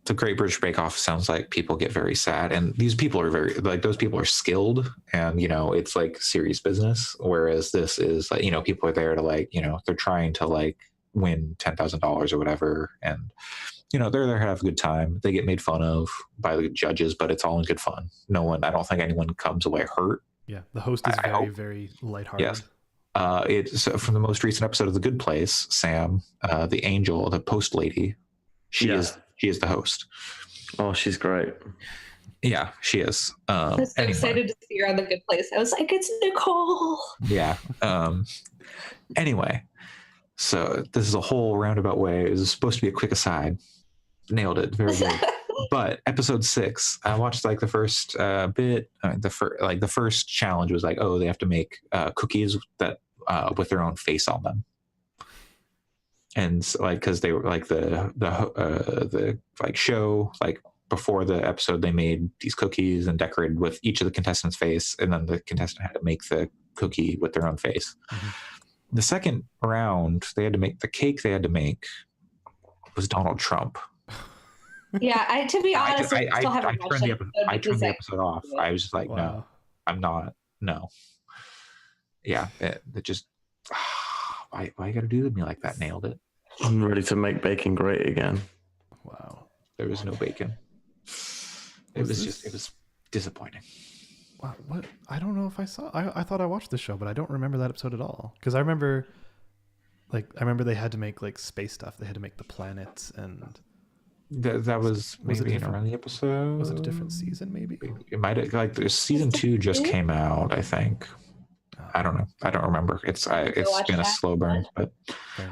the Great British Bake Off sounds like people get very sad, and these people are very like, those people are skilled, and it's like serious business, whereas this is like, people are there to like, they're trying to like win $10,000 or whatever, and they're there to have a good time. They get made fun of by the judges, but it's all in good fun. I don't think anyone comes away hurt. Yeah, the host is very lighthearted. Yes. It's from the most recent episode of The Good Place, Sam, the angel, the post lady, she is the host. Oh, she's great. Yeah, she is. I was so excited to see her on The Good Place. I was like, it's Nicole. Yeah. Anyway, so this is a whole roundabout way. It was supposed to be a quick aside. Nailed it. Very good. But episode 6, I watched like the first bit. The first challenge was like, oh, they have to make cookies that with their own face on them. And so, like, because they were like the like show, like before the episode, they made these cookies and decorated with each of the contestants' face, and then the contestant had to make the cookie with their own face. Mm-hmm. The second round, they had to make the cake. They had to make was Donald Trump. Yeah, to be honest, I turned the episode off. I was just like, wow. No, I'm not. No. Yeah, it just. Why you gotta do to me like that? Nailed it. I'm ready to make bacon great again. Wow. There was no bacon. It was disappointing. Wow, what? I don't know if I saw. I thought I watched the show, but I don't remember that episode at all. Because I remember they had to make like space stuff. They had to make the planets, and that was maybe an early episode. Was it a different season? Maybe it might have, like, season 2 just came out, I think. I don't know. I don't remember. It's been a slow burn, but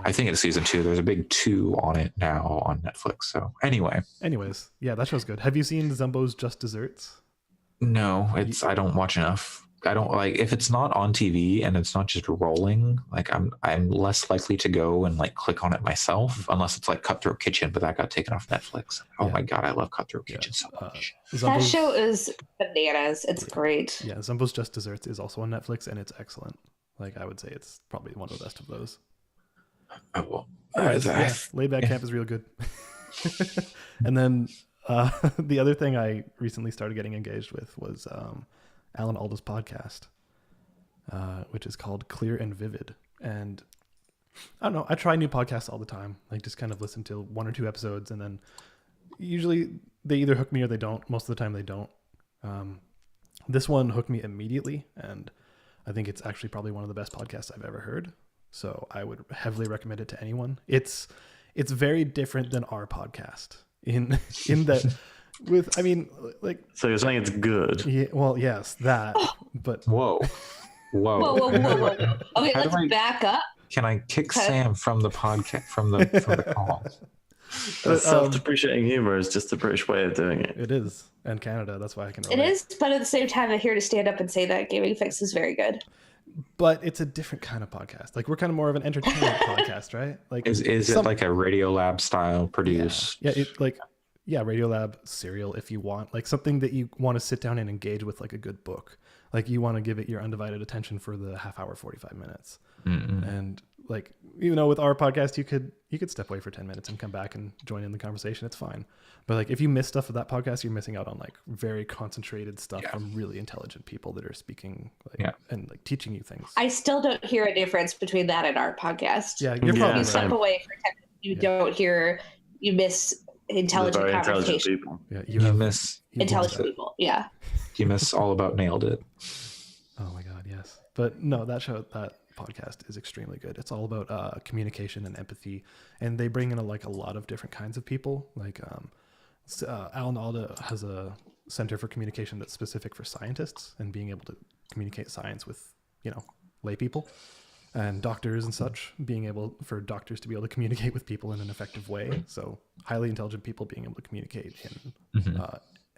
I think it's season 2. There's a big 2 on it now on Netflix. So anyways, yeah, that show's good. Have you seen Zumbo's Just Desserts? No, I don't watch enough. I don't like if it's not on TV and it's not just rolling. Like I'm less likely to go and like click on it myself unless it's like Cutthroat Kitchen, but that got taken off Netflix. Oh my god, I love Cutthroat Kitchen so much. That show is bananas. It's great. Yeah, Zumbo's Just Desserts is also on Netflix and it's excellent. Like I would say it's probably one of the best of those. Oh, well, Laid Back Camp is real good. And then the other thing I recently started getting engaged with was Alan Alda's podcast, which is called Clear and Vivid. And I don't know, I try new podcasts all the time. Like just kind of listen to 1 or 2 episodes and then usually they either hook me or they don't. Most of the time they don't. This one hooked me immediately and I think it's actually probably one of the best podcasts I've ever heard. So I would heavily recommend it to anyone. It's very different than our podcast in that with, I mean, like. So you're saying it's good? Yeah, well, yes, that, but. Whoa. Okay, let's back up. Can I kick Sam from the podcast, from the call? Self-depreciating humor is just the British way of doing it. It is. And Canada, that's why I can relate. It is, but at the same time, I'm here to stand up and say that Gaming Fix is very good. But it's a different kind of podcast. Like we're kind of more of an entertainment podcast, right? Like is it like a Radiolab style produced? Yeah, Radiolab serial if you want. Like something that you want to sit down and engage with like a good book. Like you want to give it your undivided attention for the half hour, 45 minutes. Mm-hmm. And like, you know, with our podcast, you could step away for 10 minutes and come back and join in the conversation. It's fine. But like, if you miss stuff of that podcast, you're missing out on like very concentrated stuff from really intelligent people that are speaking and like teaching you things. I still don't hear a difference between that and our podcast. Yeah. You're probably you step away for 10 minutes, you don't hear, you miss intelligent conversation. People. Yeah. You miss intelligent people. Yeah. You miss All About Nailed It. Oh my God. Yes. But no, that podcast is extremely good. It's all about communication and empathy, and they bring in a lot of different kinds of people. Like Alan Alda has a center for communication that's specific for scientists and being able to communicate science with, you know, lay people and doctors and such, being able for doctors to be able to communicate with people in an effective way. So highly intelligent people being able to communicate in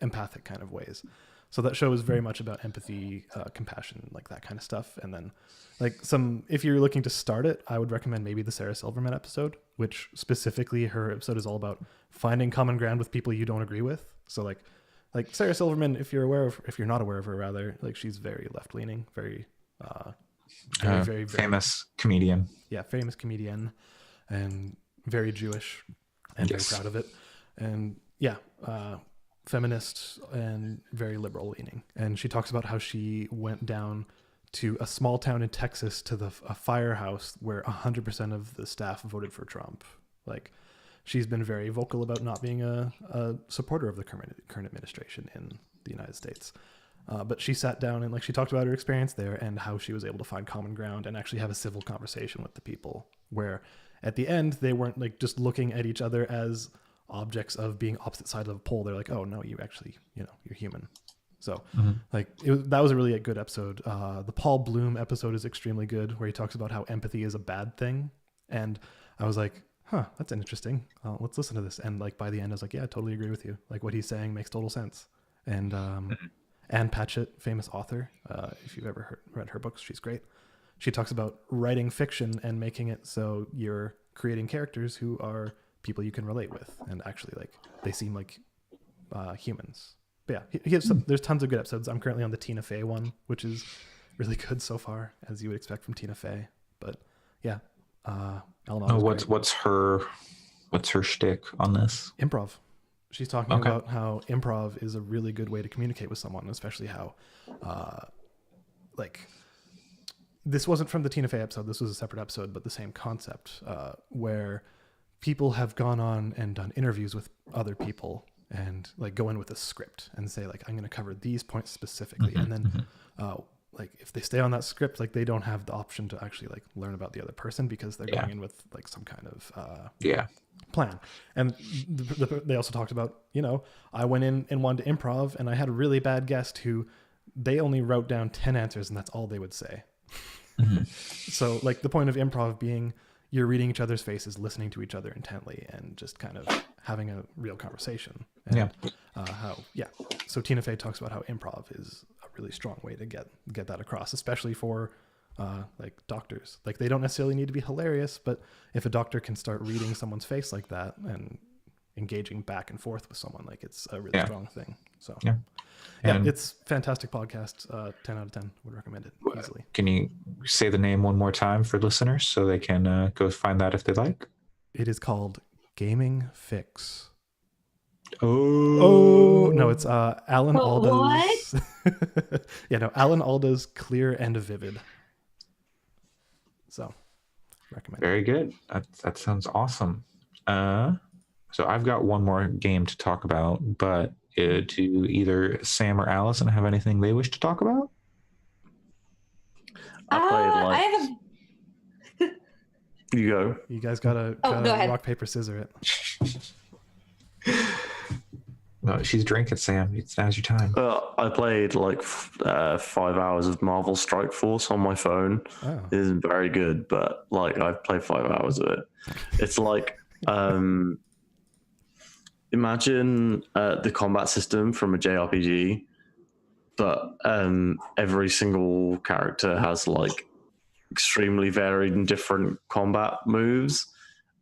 empathic kind of ways. So that show is very much about empathy, compassion, like that kind of stuff. And then like if you're looking to start it, I would recommend maybe the Sarah Silverman episode, which specifically her episode is all about finding common ground with people you don't agree with. So like Sarah Silverman, if you're not aware of her rather, like she's very left leaning, very famous comedian. Yeah. Famous comedian and very Jewish and very proud of it. And yeah, feminist and very liberal leaning. And she talks about how she went down to a small town in Texas to a firehouse where 100% of the staff voted for Trump. Like she's been very vocal about not being a supporter of the current administration in the United States. But she sat down and like she talked about her experience there and how she was able to find common ground and actually have a civil conversation with the people, where at the end they weren't like just looking at each other as objects of being opposite sides of a pole. They're like, oh no, you actually, you know, you're human. So that was a really good episode. The Paul Bloom episode is extremely good, where he talks about how empathy is a bad thing. And I was like, huh, that's interesting. Let's listen to this. And like by the end I was like, yeah, I totally agree with you. Like what he's saying makes total sense. And Anne Patchett, famous author, if you've ever read her books, she's great. She talks about writing fiction and making it so you're creating characters who are people you can relate with, and actually like they seem like humans. But yeah, he has there's tons of good episodes. I'm currently on the Tina Fey one, which is really good so far, as you would expect from Tina Fey. But yeah, what's her shtick on this? Improv. She's talking about how improv is a really good way to communicate with someone, especially how like this wasn't from the Tina Fey episode. This was a separate episode, but the same concept, where people have gone on and done interviews with other people and like go in with a script and say like, I'm going to cover these points specifically. And then like if they stay on that script, like they don't have the option to actually like learn about the other person because they're going in with like some kind of plan. And they also talked about, you know, I went in and wanted to improv and I had a really bad guest who they only wrote down 10 answers and that's all they would say. So like the point of improv being you're reading each other's faces, listening to each other intently, and just kind of having a real conversation. And, so Tina Fey talks about how improv is a really strong way to get that across, especially for like doctors. Like they don't necessarily need to be hilarious, but if a doctor can start reading someone's face like that and engaging back and forth with someone, like it's a really strong thing. So yeah, it's fantastic podcast. 10 out of 10 would recommend it easily. Can you say the name one more time for listeners so they can go find that if they like? It is called Gaming Fix. Oh no, it's Alan Alda's. What? Yeah, no, Alan Alda's Clear and Vivid. So, recommend. Very good. That sounds awesome. So I've got one more game to talk about, but do either Sam or Allison have anything they wish to talk about? I have You go. You guys gotta go ahead. rock, paper, scissors it. No, she's drinking, Sam. Now's your time. I played like 5 hours of Marvel Strike Force on my phone. Oh. It isn't very good, but like I've played 5 hours of it. It's like imagine the combat system from a JRPG, but every single character has like extremely varied and different combat moves.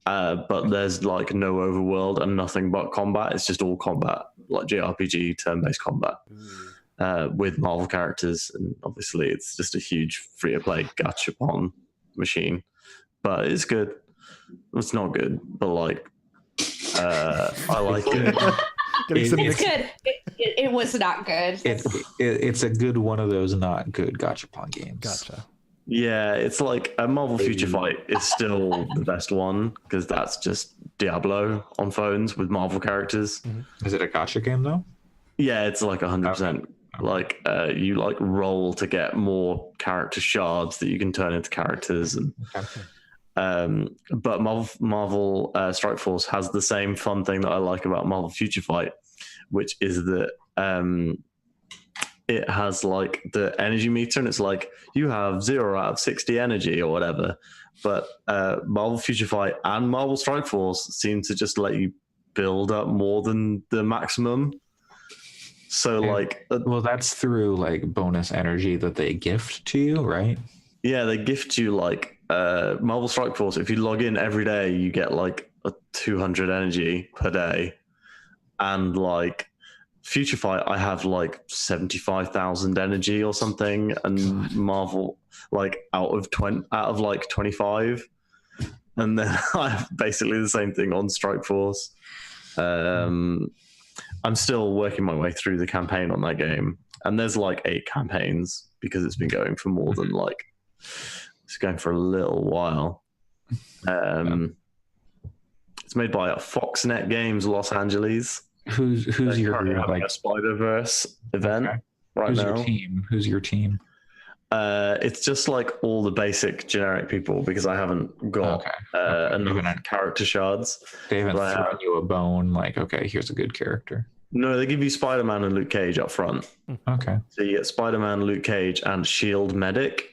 But there's like no overworld and nothing but combat. It's just all combat, like JRPG turn-based combat with Marvel characters. And obviously it's just a huge free-to-play gachapon machine. But it's good. It's not good, but like I like it. It's good. It was not good. It's a good one of those not good gachapon games. Gotcha. Yeah, it's like a Marvel Future Fight is still the best one because that's just Diablo on phones with Marvel characters. Mm-hmm. Is it a gacha game though? Yeah, it's like 100%. Okay. Like you like roll to get more character shards that you can turn into characters, and but Marvel Strike Force has the same fun thing that I like about Marvel Future Fight, which is that it has like the energy meter, and it's like you have 0 out of 60 energy or whatever. But Marvel Future Fight and Marvel Strike Force seem to just let you build up more than the maximum. So like, well, that's through like bonus energy that they gift to you, right? Yeah, they gift you like Marvel Strike Force. If you log in every day, you get like a 200 energy per day, and like Future Fight, I have like 75,000 energy or something, and God. Marvel like out of like 25, and then I have basically the same thing on Strike Force. I'm still working my way through the campaign on that game, and there's like 8 campaigns because it's been going for more than like it's going for a little while. It's made by Foxnet Games Los Angeles. Who's your like a Spider-Verse event right now? Who's your team? It's just like all the basic generic people because I haven't got enough character shards. They haven't thrown you a bone like, okay, here's a good character. No, they give you Spider-Man and Luke Cage up front. Okay. So you get Spider-Man, Luke Cage, and Shield Medic.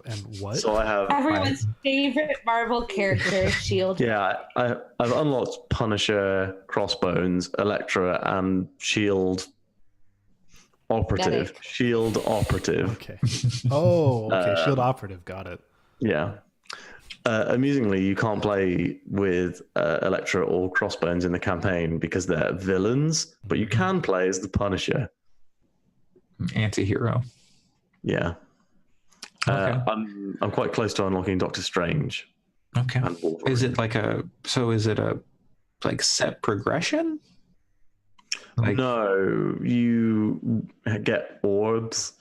And what? So I have everyone's favorite Marvel character, Shield. Yeah, I've unlocked Punisher, Crossbones, Elektra, and Shield Operative. Medic. Shield Operative. Okay. Oh, okay. Shield Operative. Got it. Yeah. Amusingly, you can't play with Elektra or Crossbones in the campaign because they're villains, but you can play as the Punisher. Anti-hero. Yeah. Okay. I'm quite close to unlocking Doctor Strange. Okay. Is it a set progression? No, you get orbs,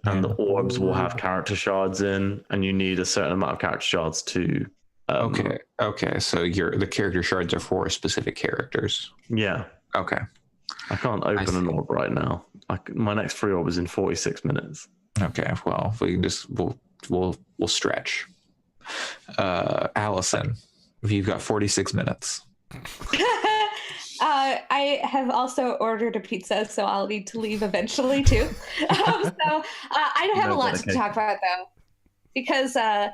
and the orbs will have character shards in, and you need a certain amount of character shards to. Okay. So the character shards are for specific characters. Yeah. Okay. I can't open an orb right now. My next free orb is in 46 minutes. Okay. Well, we'll stretch. Allison, you've got 46 minutes. I have also ordered a pizza, so I'll need to leave eventually too. I don't have a lot to talk about though, because I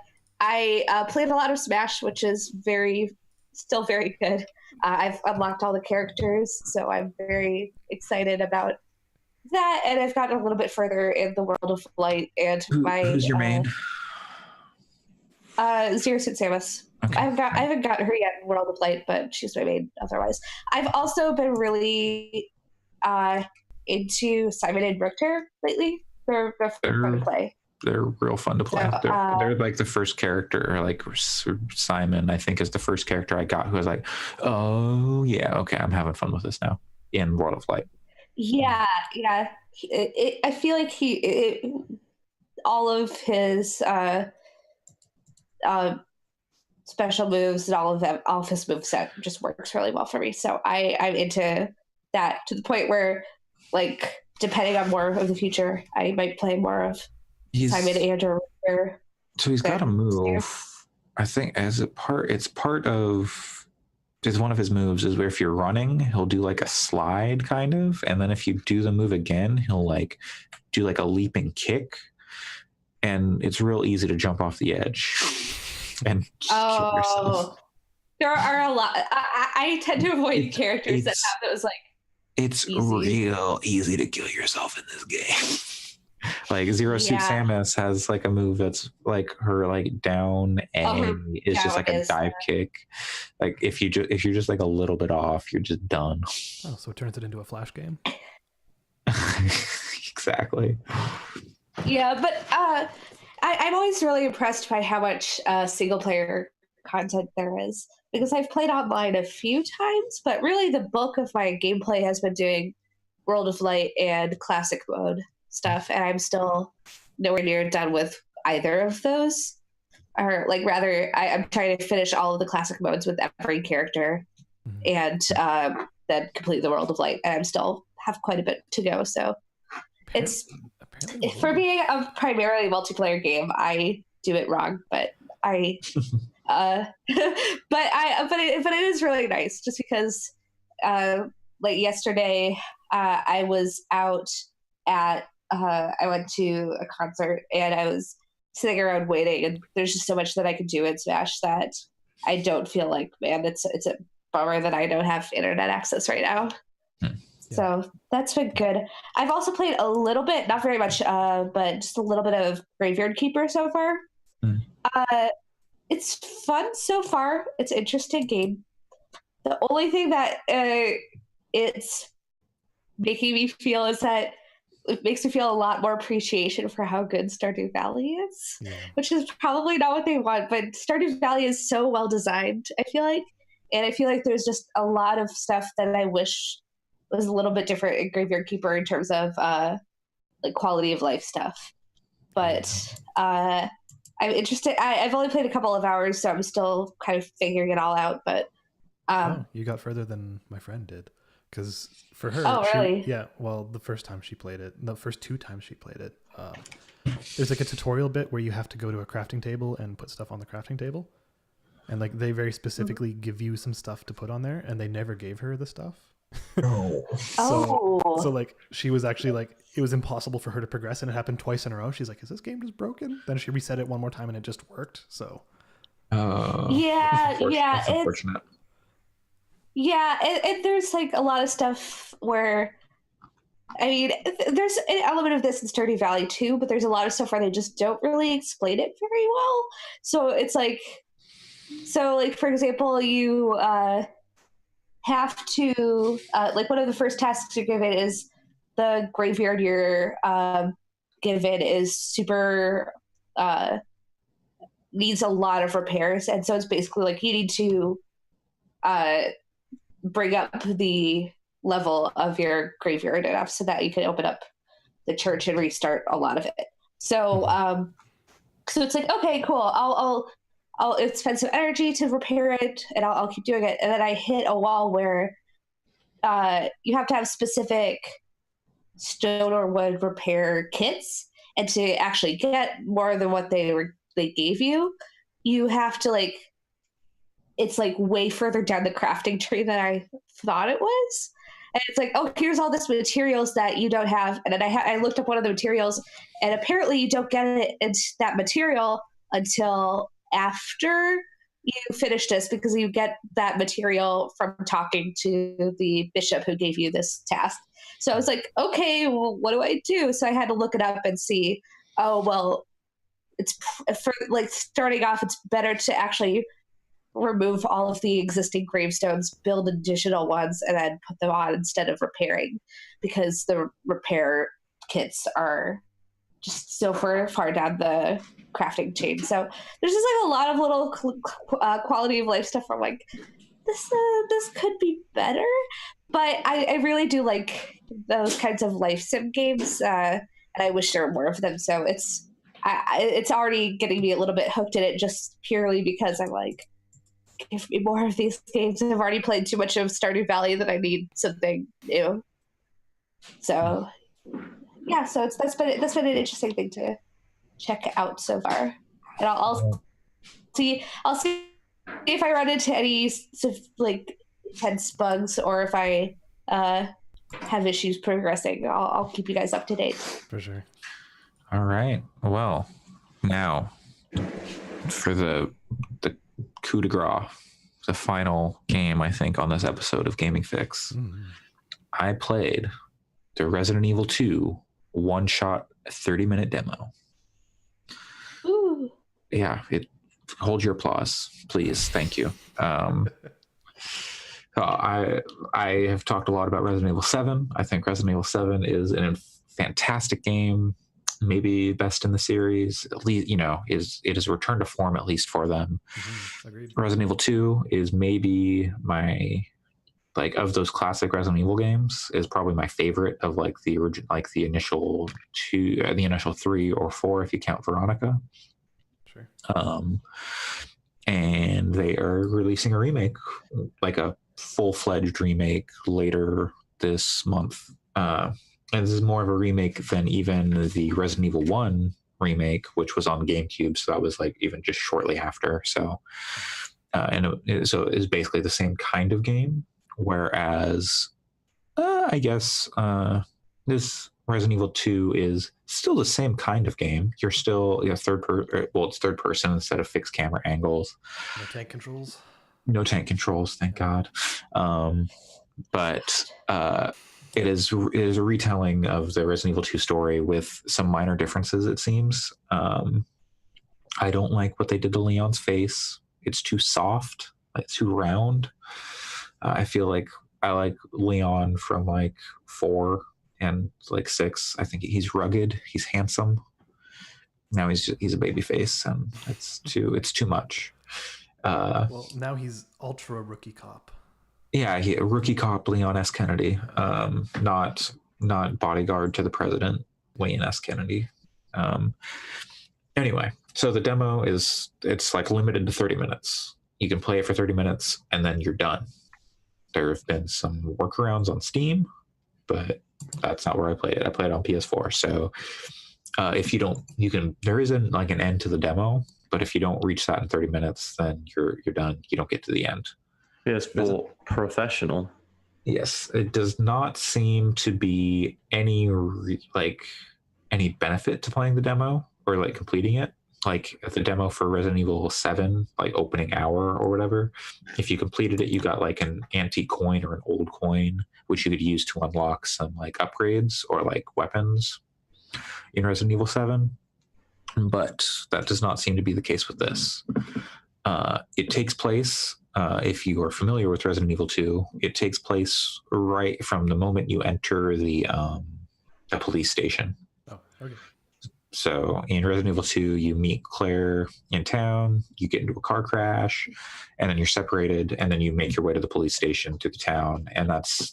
played a lot of Smash, which is still very good. I've unlocked all the characters, so I'm very excited about that, and I've gotten a little bit further in the World of Light, and who's your main? Zero Suit Samus. Okay. I haven't gotten her yet in World of Light, but she's my main otherwise. I've also been really into Simon and Richter lately. They're fun to play. They're real fun to play. So, they're like the first character, like Simon, I think, is the first character I got who was like, oh yeah, okay, I'm having fun with this now in World of Light. Yeah. I feel like all of his special moves and all of his moveset just works really well for me. So I'm into that to the point where, like, depending on more of the future, I might play more of Simon and Richter. So he's got a move, I think, it's part of one of his moves is where if you're running, he'll do like a slide kind of, and then if you do the move again, he'll like do like a leaping kick, and it's real easy to jump off the edge and kill yourself. There are a lot. I tend to avoid characters that have those like. It's real easy to kill yourself in this game. Like Zero Suit Samus has like a move that's like her like down A is just like a dive kick. Like if you're just like a little bit off, you're just done. Oh, so it turns it into a flash game. Exactly. Yeah, but I'm always really impressed by how much single player content there is, because I've played online a few times, but really the bulk of my gameplay has been doing World of Light and classic mode stuff, and I'm still nowhere near done with either of those. Or like rather, I'm trying to finish all of the classic modes with every character, and then complete the World of Light, and I'm still have quite a bit to go. So it's for being a primarily multiplayer game, I do it wrong, but but it is really nice just because like yesterday I was out at I went to a concert and I was sitting around waiting, and there's just so much that I could do in Smash that I don't feel like, man, it's a bummer that I don't have internet access right now. So that's been good. I've also played a little bit, not very much, but just a little bit of Graveyard Keeper so far. It's fun so far. It's an interesting game. The only thing that it's making me feel is that it makes me feel a lot more appreciation for how good Stardew Valley is, which is probably not what they want, but Stardew Valley is so well designed, I feel like. And I feel like there's just a lot of stuff that I wish was a little bit different in Graveyard Keeper in terms of like quality of life stuff. But I'm interested. I've only played a couple of hours, so I'm still kind of figuring it all out. But you got further than my friend did, because for her, really? Well, the first time she played it, the first 2 times she played it, there's like a tutorial bit where you have to go to a crafting table and put stuff on the crafting table, and like they very specifically give you some stuff to put on there, and they never gave her the stuff. So like she was actually like, it was impossible for her to progress, and it happened twice in a row. She's like, is this game just broken? Then she reset it one more time and it just worked. So that's unfortunate. And there's like a lot of stuff where, I mean, there's an element of this in Stardew Valley too, but there's a lot of stuff where they just don't really explain it very well. So it's like, for example, you have to like one of the first tasks you're given is the graveyard you're given is super needs a lot of repairs, and so it's basically like you need to bring up the level of your graveyard enough so that you can open up the church and restart a lot of it. So so it's like, okay, cool, I'll spend some energy to repair it, and I'll keep doing it. And then I hit a wall where you have to have specific stone or wood repair kits, and to actually get more than what they gave you, you have to like, it's like way further down the crafting tree than I thought it was. And it's like, oh, here's all this materials that you don't have. And then I looked up one of the materials, and apparently you don't get that material until after you finish this, because you get that material from talking to the bishop who gave you this task. So I was like, okay, well, what do I do? So I had to look it up and see, oh, well, it's for like starting off, it's better to actually remove all of the existing gravestones, build additional ones, and then put them on instead of repairing, because the repair kits are just so far down the crafting chain. So there's just like a lot of little quality of life stuff where I'm like, this could be better. But I really do like those kinds of life sim games, and I wish there were more of them. So it's already getting me a little bit hooked in it, just purely because I'm like, give me more of these games. I've already played too much of Stardew Valley that I need something new. So yeah, so that's been an interesting thing to check out so far, and I'll see if I run into any like intense bugs, or if I have issues progressing. I'll keep you guys up to date. For sure. All right. Well, now for the coup de grace, the final game, I think, on this episode of Gaming Fix. I played the Resident Evil 2 one-shot 30-minute demo. Ooh. Yeah, hold your applause, please. Thank you. I have talked a lot about Resident Evil 7. I think Resident Evil 7 is a fantastic game, maybe best in the series. At least, it is a return to form, at least for them. Agreed. Resident Evil 2 is maybe my, like, of those classic Resident Evil games, is probably my favorite of like the original, like the initial 3 or 4 if you count Veronica. Sure. And they are releasing a remake, like a full-fledged remake, later this month. And this is more of a remake than even the Resident Evil 1 remake, which was on GameCube. So that was like even just shortly after. So, so it's basically the same kind of game. Whereas, I guess this Resident Evil 2 is still the same kind of game. You're still it's third person instead of fixed camera angles. No tank controls. No tank controls, thank God. But it is a retelling of the Resident Evil 2 story with some minor differences, it seems. I don't like what they did to Leon's face. It's too soft, like too round. I feel like I like Leon from like 4 and like 6. I think he's rugged, he's handsome. Now he's a baby face, and it's too much. Well, now he's ultra rookie cop. Yeah, rookie cop Leon S. Kennedy, not bodyguard to the president Wayne S. Kennedy. Anyway, so the demo it's like limited to 30 minutes. You can play it for 30 minutes and then you're done. There have been some workarounds on Steam, but that's not where I played it. I played it on PS4. So if you don't, there isn't like an end to the demo, but if you don't reach that in 30 minutes, then you're done. You don't get to the end. PS4 professional. Yes, it does not seem to be any benefit to playing the demo or like completing it. Like the demo for Resident Evil 7, like opening hour or whatever, if you completed it, you got like an antique coin or an old coin, which you could use to unlock some like upgrades or like weapons in Resident Evil 7. But that does not seem to be the case with this. It takes place, if you are familiar with Resident Evil 2, it takes place right from the moment you enter the police station. Oh, okay. So in Resident Evil 2, you meet Claire in town, you get into a car crash, and then you're separated, and then you make your way to the police station through the town. And that's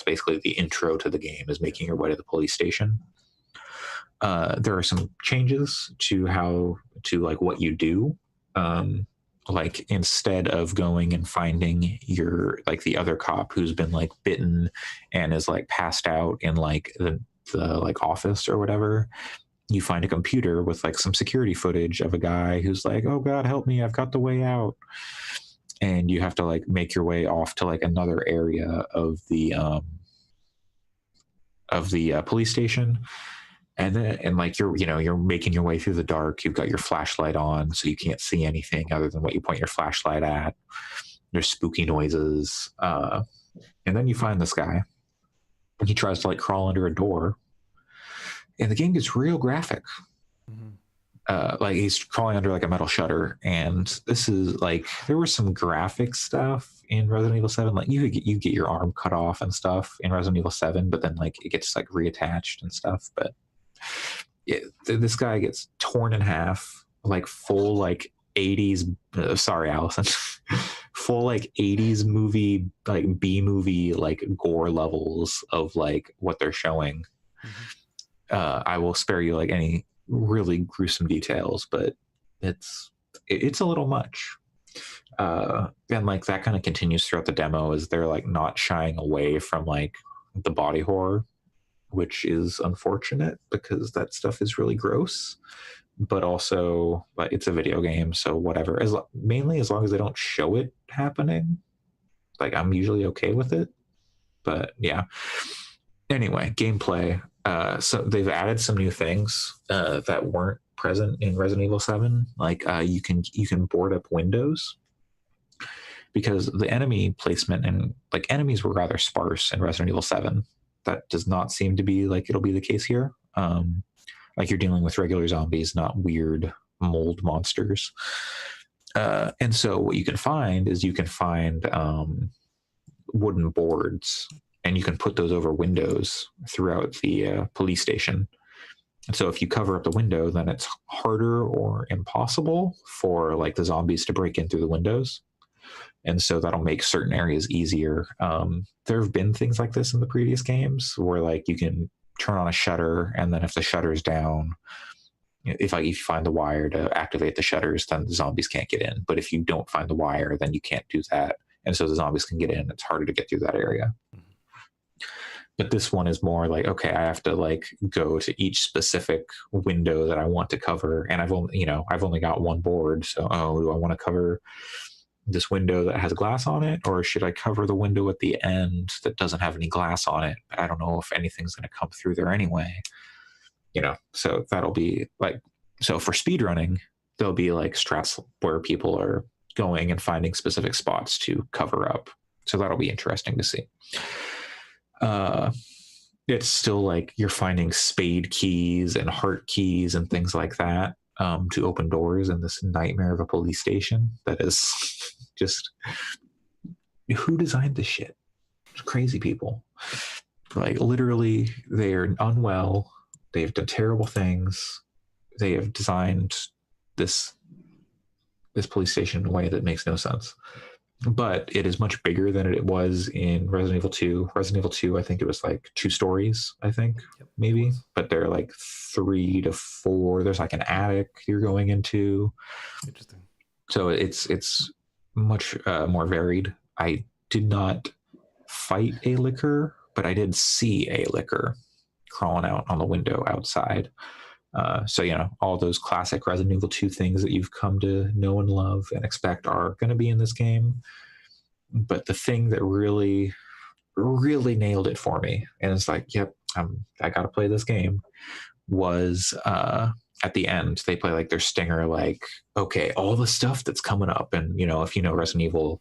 basically the intro to the game, is making your way to the police station. There are some changes to what you do. Like instead of going and finding the other cop who's been like bitten and is like passed out in like the like office or whatever, you find a computer with like some security footage of a guy who's like, oh God, help me, I've got the way out. And you have to like make your way off to like another area of the police station. And like you're making your way through the dark. You've got your flashlight on, so you can't see anything other than what you point your flashlight at. There's spooky noises, and then you find this guy, he tries to like crawl under a door, and the game gets real graphic. Like he's crawling under like a metal shutter, and this is like, there was some graphic stuff in Resident Evil 7. Like you get your arm cut off and stuff in Resident Evil 7, but then like it gets like reattached and stuff. But this guy gets torn in half, like full like 80s. Sorry, Allison. Full like 80s movie, like B movie, like gore levels of like what they're showing. I will spare you like any really gruesome details, but it's a little much. And like that kind of continues throughout the demo, as they're like not shying away from like the body horror, which is unfortunate because that stuff is really gross. But also, like, it's a video game, so whatever. Mainly as long as they don't show it happening, like I'm usually okay with it. But yeah. Anyway, gameplay. So they've added some new things that weren't present in Resident Evil 7. Like you can board up windows, because the enemy placement and like enemies were rather sparse in Resident Evil 7. That does not seem to be like it'll be the case here. Like you're dealing with regular zombies, not weird mold monsters. And so what you can find is wooden boards, and you can put those over windows throughout the police station. And so if you cover up the window, then it's harder or impossible for like the zombies to break in through the windows. And so that'll make certain areas easier. There have been things like this in the previous games where like you can turn on a shutter, and then if the shutter's down, if you find the wire to activate the shutters, then the zombies can't get in. But if you don't find the wire, then you can't do that. And so the zombies can get in. It's harder to get through that area. But this one is more like, okay, I have to like go to each specific window that I want to cover. And I've only got one board. So, do I want to cover this window that has glass on it, or should I cover the window at the end that doesn't have any glass on it? I don't know if anything's going to come through there anyway. So that'll be like, so for speedrunning, there'll be like strats where people are going and finding specific spots to cover up. So that'll be interesting to see. It's still like you're finding spade keys and heart keys and things like that to open doors in this nightmare of a police station. That is just, who designed this shit? Crazy people. Like literally, they're unwell. They've done terrible things. They have designed this police station in a way that makes no sense. But it is much bigger than it was in Resident Evil 2. Resident Evil 2, I think it was like 2 stories, maybe. But they're like 3 to 4. There's like an attic you're going into. Interesting. So it's much more varied. I did not fight a licker, but I did see a licker crawling out on the window outside. So, all those classic Resident Evil 2 things that you've come to know and love and expect are going to be in this game. But the thing that really, really nailed it for me, and it's like, yep, I got to play this game, was at the end, they play like their stinger, like, okay, all the stuff that's coming up. And, if you know Resident Evil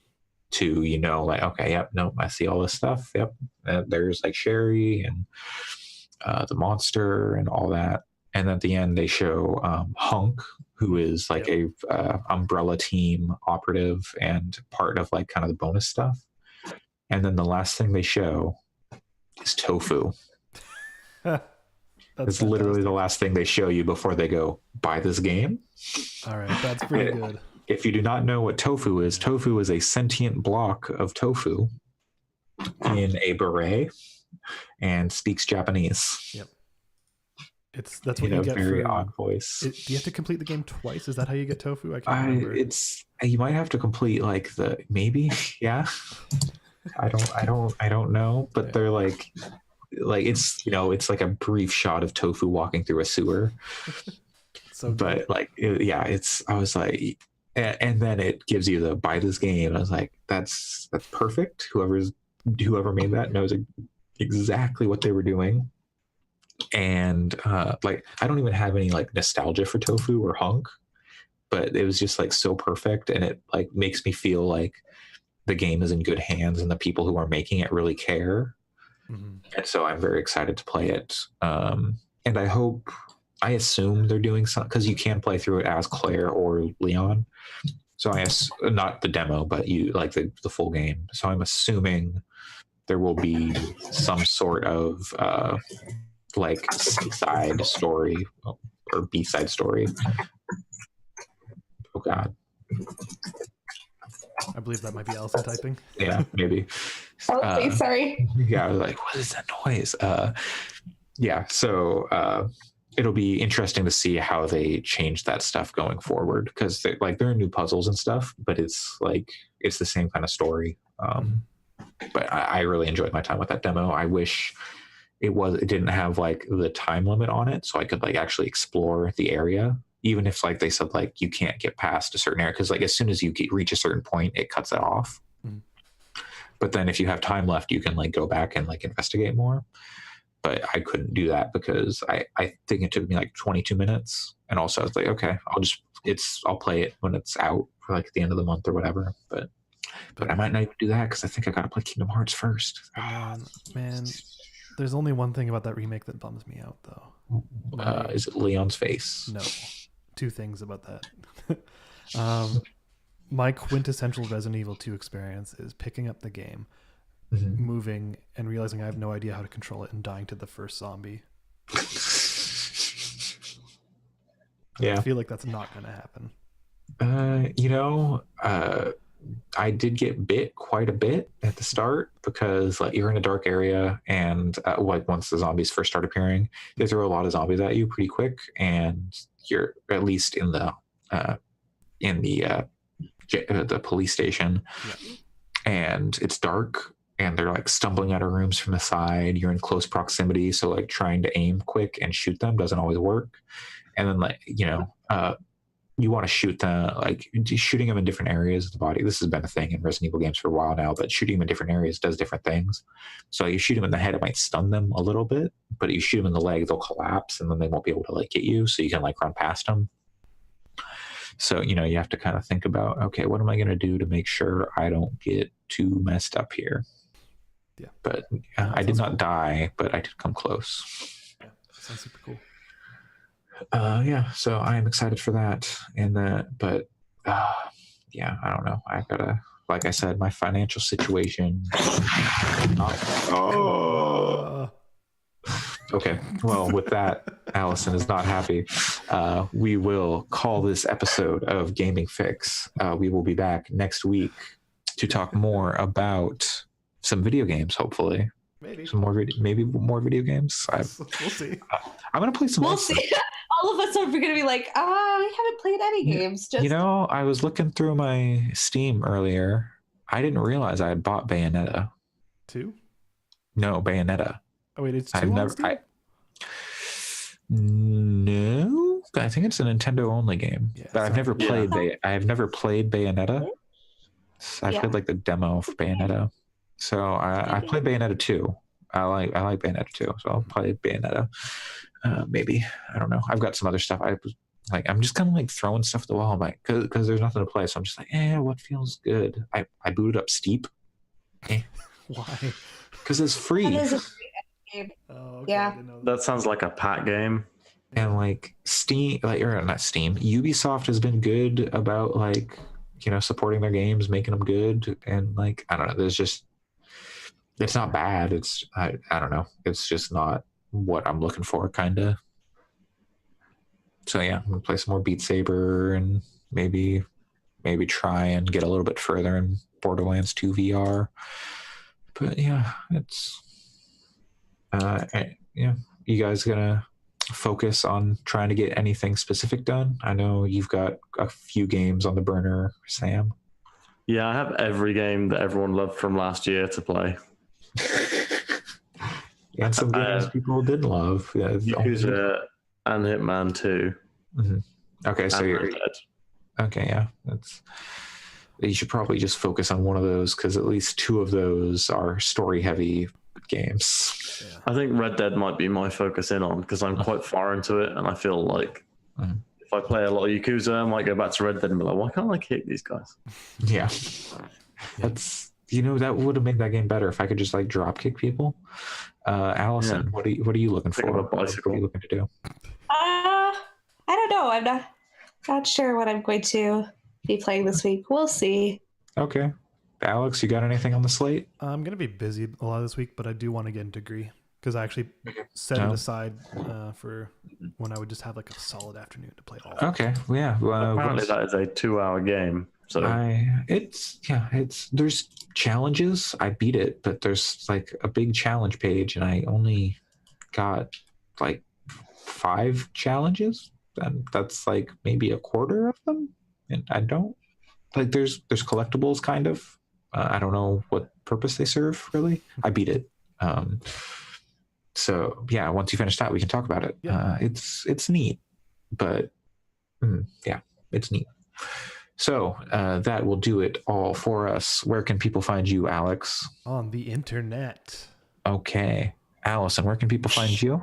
2, like, okay, yep, no, I see all this stuff. Yep. There's like Sherry and the monster and all that. And at the end, they show Hunk, who is like a Umbrella team operative and part of like kind of the bonus stuff. And then the last thing they show is Tofu. It's literally the last thing they show you before they go, buy this game. All right, that's pretty good. If you do not know what tofu is a sentient block of tofu in a beret and speaks Japanese. Yep. That's what you get very for odd voice. Do you have to complete the game twice? Is that how you get tofu? I can't remember. You might have to complete like maybe, yeah. I don't know, but yeah. They're like it's it's like a brief shot of tofu walking through a sewer. So but I was like, and then it gives you the buy this game. I was like, that's perfect. Whoever made that knows exactly what they were doing. And I don't even have any like nostalgia for Tofu or Hunk, but it was just like so perfect, and it like makes me feel like the game is in good hands and the people who are making it really care. And so I'm very excited to play it. And I assume they're doing something, because you can play through it as Claire or Leon. So not the demo, but you like the full game. So I'm assuming there will be some sort of like C-side story or B-side story. Oh God. I believe that might be Allison typing. Yeah, maybe. Oh, sorry. Yeah, I was like, what is that noise? Yeah, so it'll be interesting to see how they change that stuff going forward, because there are new puzzles and stuff, but it's the same kind of story. But I really enjoyed my time with that demo. I wish it didn't have like the time limit on it, so I could like actually explore the area, even if like they said like you can't get past a certain area, because like as soon as you reach a certain point, it cuts it off. But then if you have time left, you can like go back and like investigate more. But I couldn't do that because I think it took me like 22 minutes. And also I was like, okay, I'll play it when it's out for like the end of the month or whatever. But I might not even do that because I think I got to play Kingdom Hearts first. Man, there's only one thing about that remake that bums me out though. Is it Leon's face? No. Two things about that. My quintessential Resident Evil 2 experience is picking up the game, moving, and realizing I have no idea how to control it and dying to the first zombie. Yeah. I feel like that's not going to happen. I did get bit quite a bit at the start because like you're in a dark area, and like once the zombies first start appearing, they throw a lot of zombies at you pretty quick, and you're at least in the police station, and it's dark, and they're like stumbling out of rooms from the side. You're in close proximity, so like trying to aim quick and shoot them doesn't always work. And then like you want to shoot them, like shooting them in different areas of the body. This has been a thing in Resident Evil games for a while now, but shooting them in different areas does different things. So you shoot them in the head, it might stun them a little bit, but you shoot them in the leg, they'll collapse, and then they won't be able to like get you, so you can like run past them. So, you have to kind of think about, okay, what am I going to do to make sure I don't get too messed up here? Yeah. But I did not die, but I did come close. Yeah, that sounds super cool. So I am excited for that. But I don't know. I gotta, like I said, my financial situation. Okay. Well, with that, Allison is not happy. We will call this episode of Gaming Fix. We will be back next week to talk more about some video games, hopefully. Maybe. Maybe more video games. We'll see. I'm going to play some more. We'll see. All of us are going to be like, we haven't played any games. Just I was looking through my Steam earlier. I didn't realize I had bought Bayonetta. 2? No, Bayonetta. Oh wait, it's 2 on Steam? No, I think it's a Nintendo only game. Yeah, but I've never played. I have never played Bayonetta. I played like the demo for Bayonetta. So I played Bayonetta 2. I like Bayonetta 2, so I'll play Bayonetta. Maybe, I don't know. I've got some other stuff. I'm just kind of like throwing stuff at the wall, like because there's nothing to play. So I'm just like, what feels good? I booted up Steep. Why? Because it's free. That is a free game. Oh, okay. Yeah. That sounds like a pack game. And like Steam, or not Steam, Ubisoft has been good about like supporting their games, making them good, and like I don't know. There's just it's not bad. It's I don't know. It's just not what I'm looking for, kind of. So yeah, I'm gonna play some more Beat Saber and maybe try and get a little bit further in Borderlands 2 VR. But yeah, it's you guys gonna focus on trying to get anything specific done? I know you've got a few games on the burner, Sam. Yeah, I have every game that everyone loved from last year to play. And some games people didn't love. Yakuza and Hitman 2. Mm-hmm. Okay, so you're Red Dead. Okay, yeah. You should probably just focus on one of those because at least 2 of those are story-heavy games. Yeah. I think Red Dead might be my focus in on because I'm quite far into it, and I feel like if I play a lot of Yakuza, I might go back to Red Dead and be like, why can't I kick these guys? Yeah. That's that would have made that game better if I could just like drop kick people. Allison, what are you looking for? A bicycle. What are you looking to do? I don't know. I'm not sure what I'm going to be playing this week. We'll see. Okay. Alex, you got anything on the slate? I'm going to be busy a lot this week, but I do want to get a degree because I actually set it aside for when I would just have like a solid afternoon to play all. Okay. Yeah. Apparently that is a 2-hour game. So there's challenges. I beat it, but there's like a big challenge page and I only got like 5 challenges. And that's like maybe a quarter of them. And I don't like there's collectibles kind of. I don't know what purpose they serve really. I beat it. So yeah, once you finish that, we can talk about it. Yeah. It's neat, but yeah, it's neat. So that will do it all for us. Where can people find you, Alex? On the internet. Okay. Allison, where can people find you?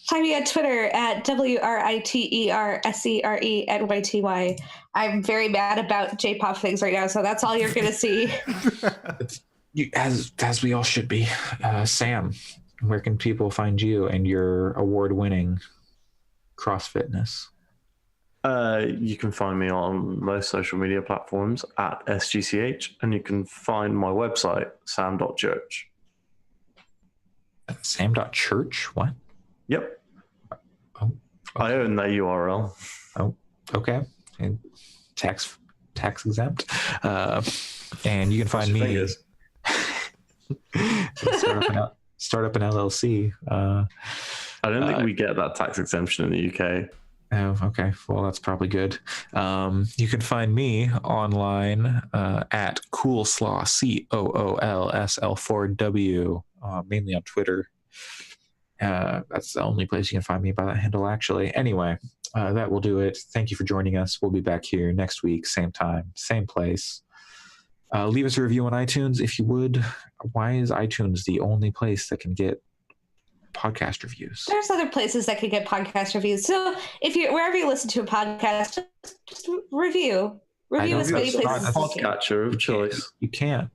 Find me on Twitter at WRITERSERENYTY. I'm very mad about J-pop things right now, so that's all you're going to see. As we all should be. Sam, where can people find you and your award-winning CrossFitness? You can find me on most social media platforms at SGCH, and you can find my website, sam.church. Sam.church? What? Yep. Oh, okay. I own that URL. Oh, okay. And tax exempt. And you can find me. Start up an LLC. I don't think we get that tax exemption in the UK. Oh, okay. Well, that's probably good. You can find me online at Coolslaw, COOLSL4W, mainly on Twitter. That's the only place you can find me by that handle, actually. Anyway, that will do it. Thank you for joining us. We'll be back here next week, same time, same place. Leave us a review on iTunes if you would. Why is iTunes the only place that can get podcast reviews? There's other places that can get podcast reviews. So if you wherever you listen to a podcast, just review as many places as you can. Podcatcher of choice. You can't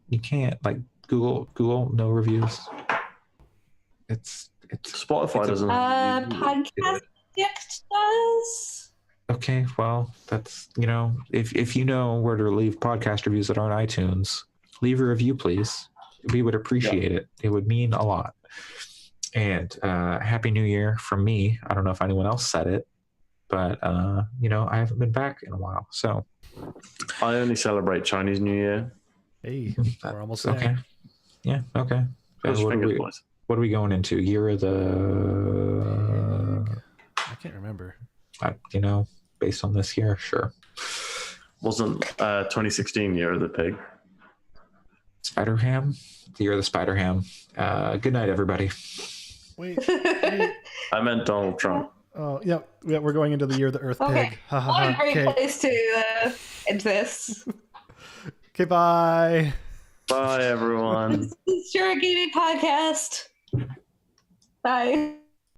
like Google no reviews. It's Spotify doesn't. Podcast does. Okay, well, that's, if you know where to leave podcast reviews that aren't iTunes, leave a review, please. We would appreciate it. It would mean a lot. And Happy New Year from me. I don't know if anyone else said it, but, I haven't been back in a while. So I only celebrate Chinese New Year. Hey, we're almost there. Okay. Yeah, okay. What are we going into? Year of the... I can't remember. Based on this year, sure. Wasn't 2016 Year of the Pig? Spider Ham? The Year of the Spider Ham. Good night, everybody. Wait. I meant Donald Trump. Oh, yeah, we're going into the Year of the Earth Pig. What a great place to end this. Okay, bye. Bye, everyone. This is your gaming podcast. Bye.